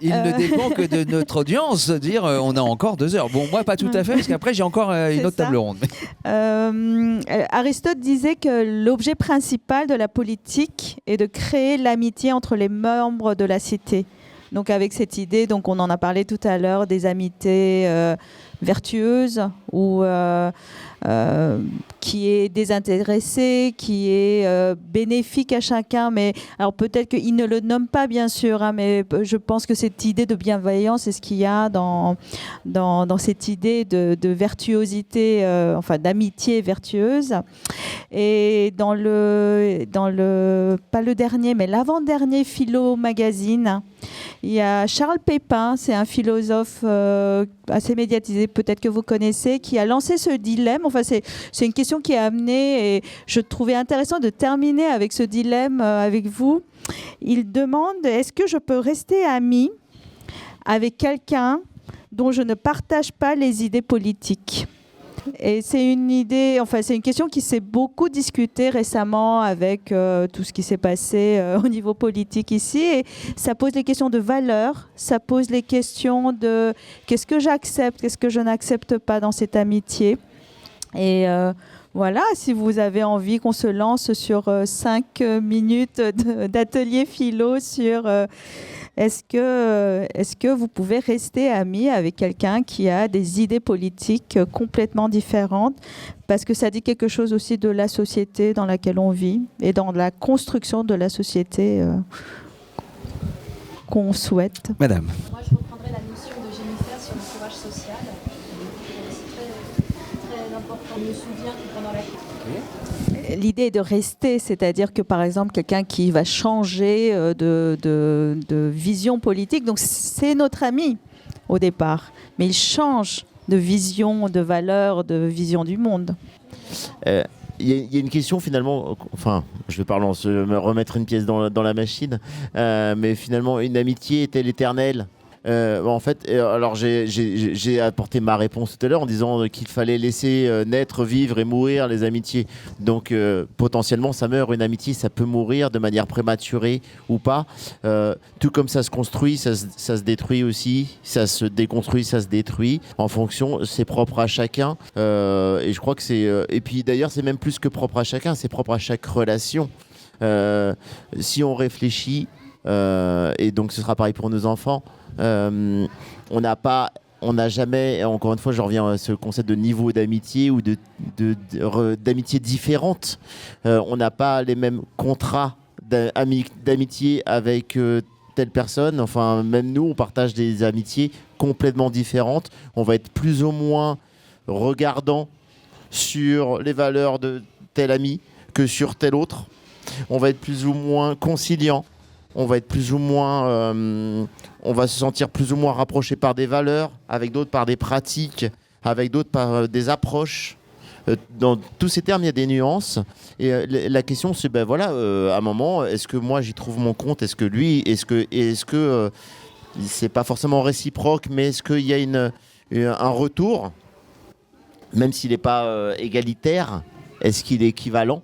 Il ne dépend que de notre audience de dire on a encore 2 heures. Bon, moi pas tout à fait, parce qu'après j'ai encore une autre table ronde. Aristote disait que l'objet principal de la politique est de créer l'amitié entre les membres de la cité. Donc avec cette idée, donc on en a parlé tout à l'heure, des amitiés vertueuses ou qui est désintéressée, qui est bénéfique à chacun. Mais alors peut-être qu'il ne le nomme pas bien sûr, hein, mais je pense que cette idée de bienveillance, c'est ce qu'il y a dans cette idée de vertuosité, d'amitié vertueuse. Et dans le pas le dernier, mais l'avant-dernier Philo Magazine, il y a Charles Pépin, c'est un philosophe assez médiatisé, peut-être que vous connaissez, qui a lancé ce dilemme. Enfin, c'est une question qui est amenée et je trouvais intéressant de terminer avec ce dilemme avec vous. Il demande, est-ce que je peux rester ami avec quelqu'un dont je ne partage pas les idées politiques ? Et c'est c'est une question qui s'est beaucoup discutée récemment avec tout ce qui s'est passé au niveau politique ici. Et ça pose les questions de valeur, ça pose les questions de qu'est-ce que j'accepte, qu'est-ce que je n'accepte pas dans cette amitié. Et voilà, si vous avez envie qu'on se lance sur 5 minutes d'atelier philo sur... Est-ce que vous pouvez rester ami avec quelqu'un qui a des idées politiques complètement différentes ? Parce que ça dit quelque chose aussi de la société dans laquelle on vit et dans la construction de la société qu'on souhaite. Madame. Moi, je reprendrai la notion de Jennifer sur le courage social. C'est très me souviens que pendant la L'idée est de rester, c'est-à-dire que par exemple quelqu'un qui va changer de vision politique, donc c'est notre ami au départ, mais il change de vision, de valeur, de vision du monde. Il y a une question finalement, enfin, je vais pas me remettre une pièce dans la machine, mais finalement, une amitié est-elle éternelle ? En fait, alors j'ai apporté ma réponse tout à l'heure en disant qu'il fallait laisser naître, vivre et mourir les amitiés. Donc potentiellement, ça meurt une amitié, ça peut mourir de manière prématurée ou pas. Tout comme ça se construit, ça se détruit aussi, ça se déconstruit, ça se détruit. En fonction, c'est propre à chacun. Et je crois que c'est. Et puis d'ailleurs, c'est même plus que propre à chacun, c'est propre à chaque relation. Si on réfléchit, et donc ce sera pareil pour nos enfants. On n'a jamais, encore une fois, je reviens à ce concept de niveau d'amitié ou d'amitié différente. On n'a pas les mêmes contrats d'amitié avec telle personne. Enfin, même nous, on partage des amitiés complètement différentes. On va être plus ou moins regardant sur les valeurs de tel ami que sur tel autre. On va être plus ou moins conciliant. On va être plus ou moins, on va se sentir plus ou moins rapproché par des valeurs, avec d'autres par des pratiques, avec d'autres par des approches. Dans tous ces termes, il y a des nuances. Et la question, c'est à un moment, est-ce que moi j'y trouve mon compte ? Est-ce que lui, est-ce que c'est pas forcément réciproque, mais est-ce qu'il y a un retour, même s'il n'est pas égalitaire, est-ce qu'il est équivalent ?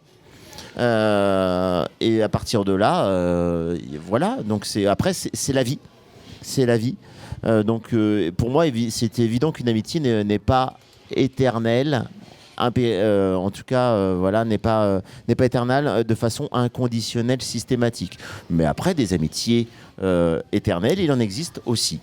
Et à partir de là, voilà. Donc c'est la vie, c'est la vie. Donc pour moi, c'est évident qu'une amitié n'est pas éternelle. En tout cas, n'est pas éternelle de façon inconditionnelle, systématique. Mais après, des amitiés éternelles, il en existe aussi.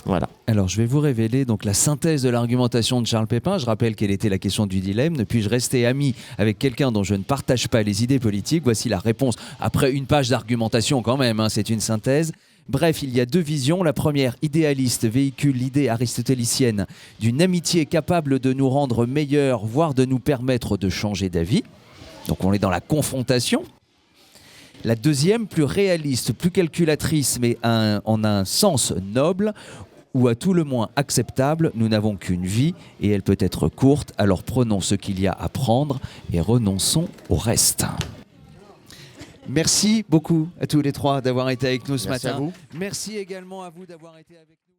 Voilà. Alors, je vais vous révéler donc la synthèse de l'argumentation de Charles Pépin. Je rappelle quelle était la question du dilemme. Ne puis-je rester ami avec quelqu'un dont je ne partage pas les idées politiques ? Voici la réponse. Après une page d'argumentation quand même, c'est une synthèse. Bref, il y a deux visions. La première, idéaliste, véhicule l'idée aristotélicienne d'une amitié capable de nous rendre meilleurs, voire de nous permettre de changer d'avis. Donc on est dans la confrontation. La deuxième, plus réaliste, plus calculatrice, mais en un sens noble, ou à tout le moins acceptable. Nous n'avons qu'une vie et elle peut être courte, alors prenons ce qu'il y a à prendre et renonçons au reste. Merci beaucoup à tous les trois d'avoir été avec nous ce Merci matin. à vous. Merci également à vous d'avoir été avec nous.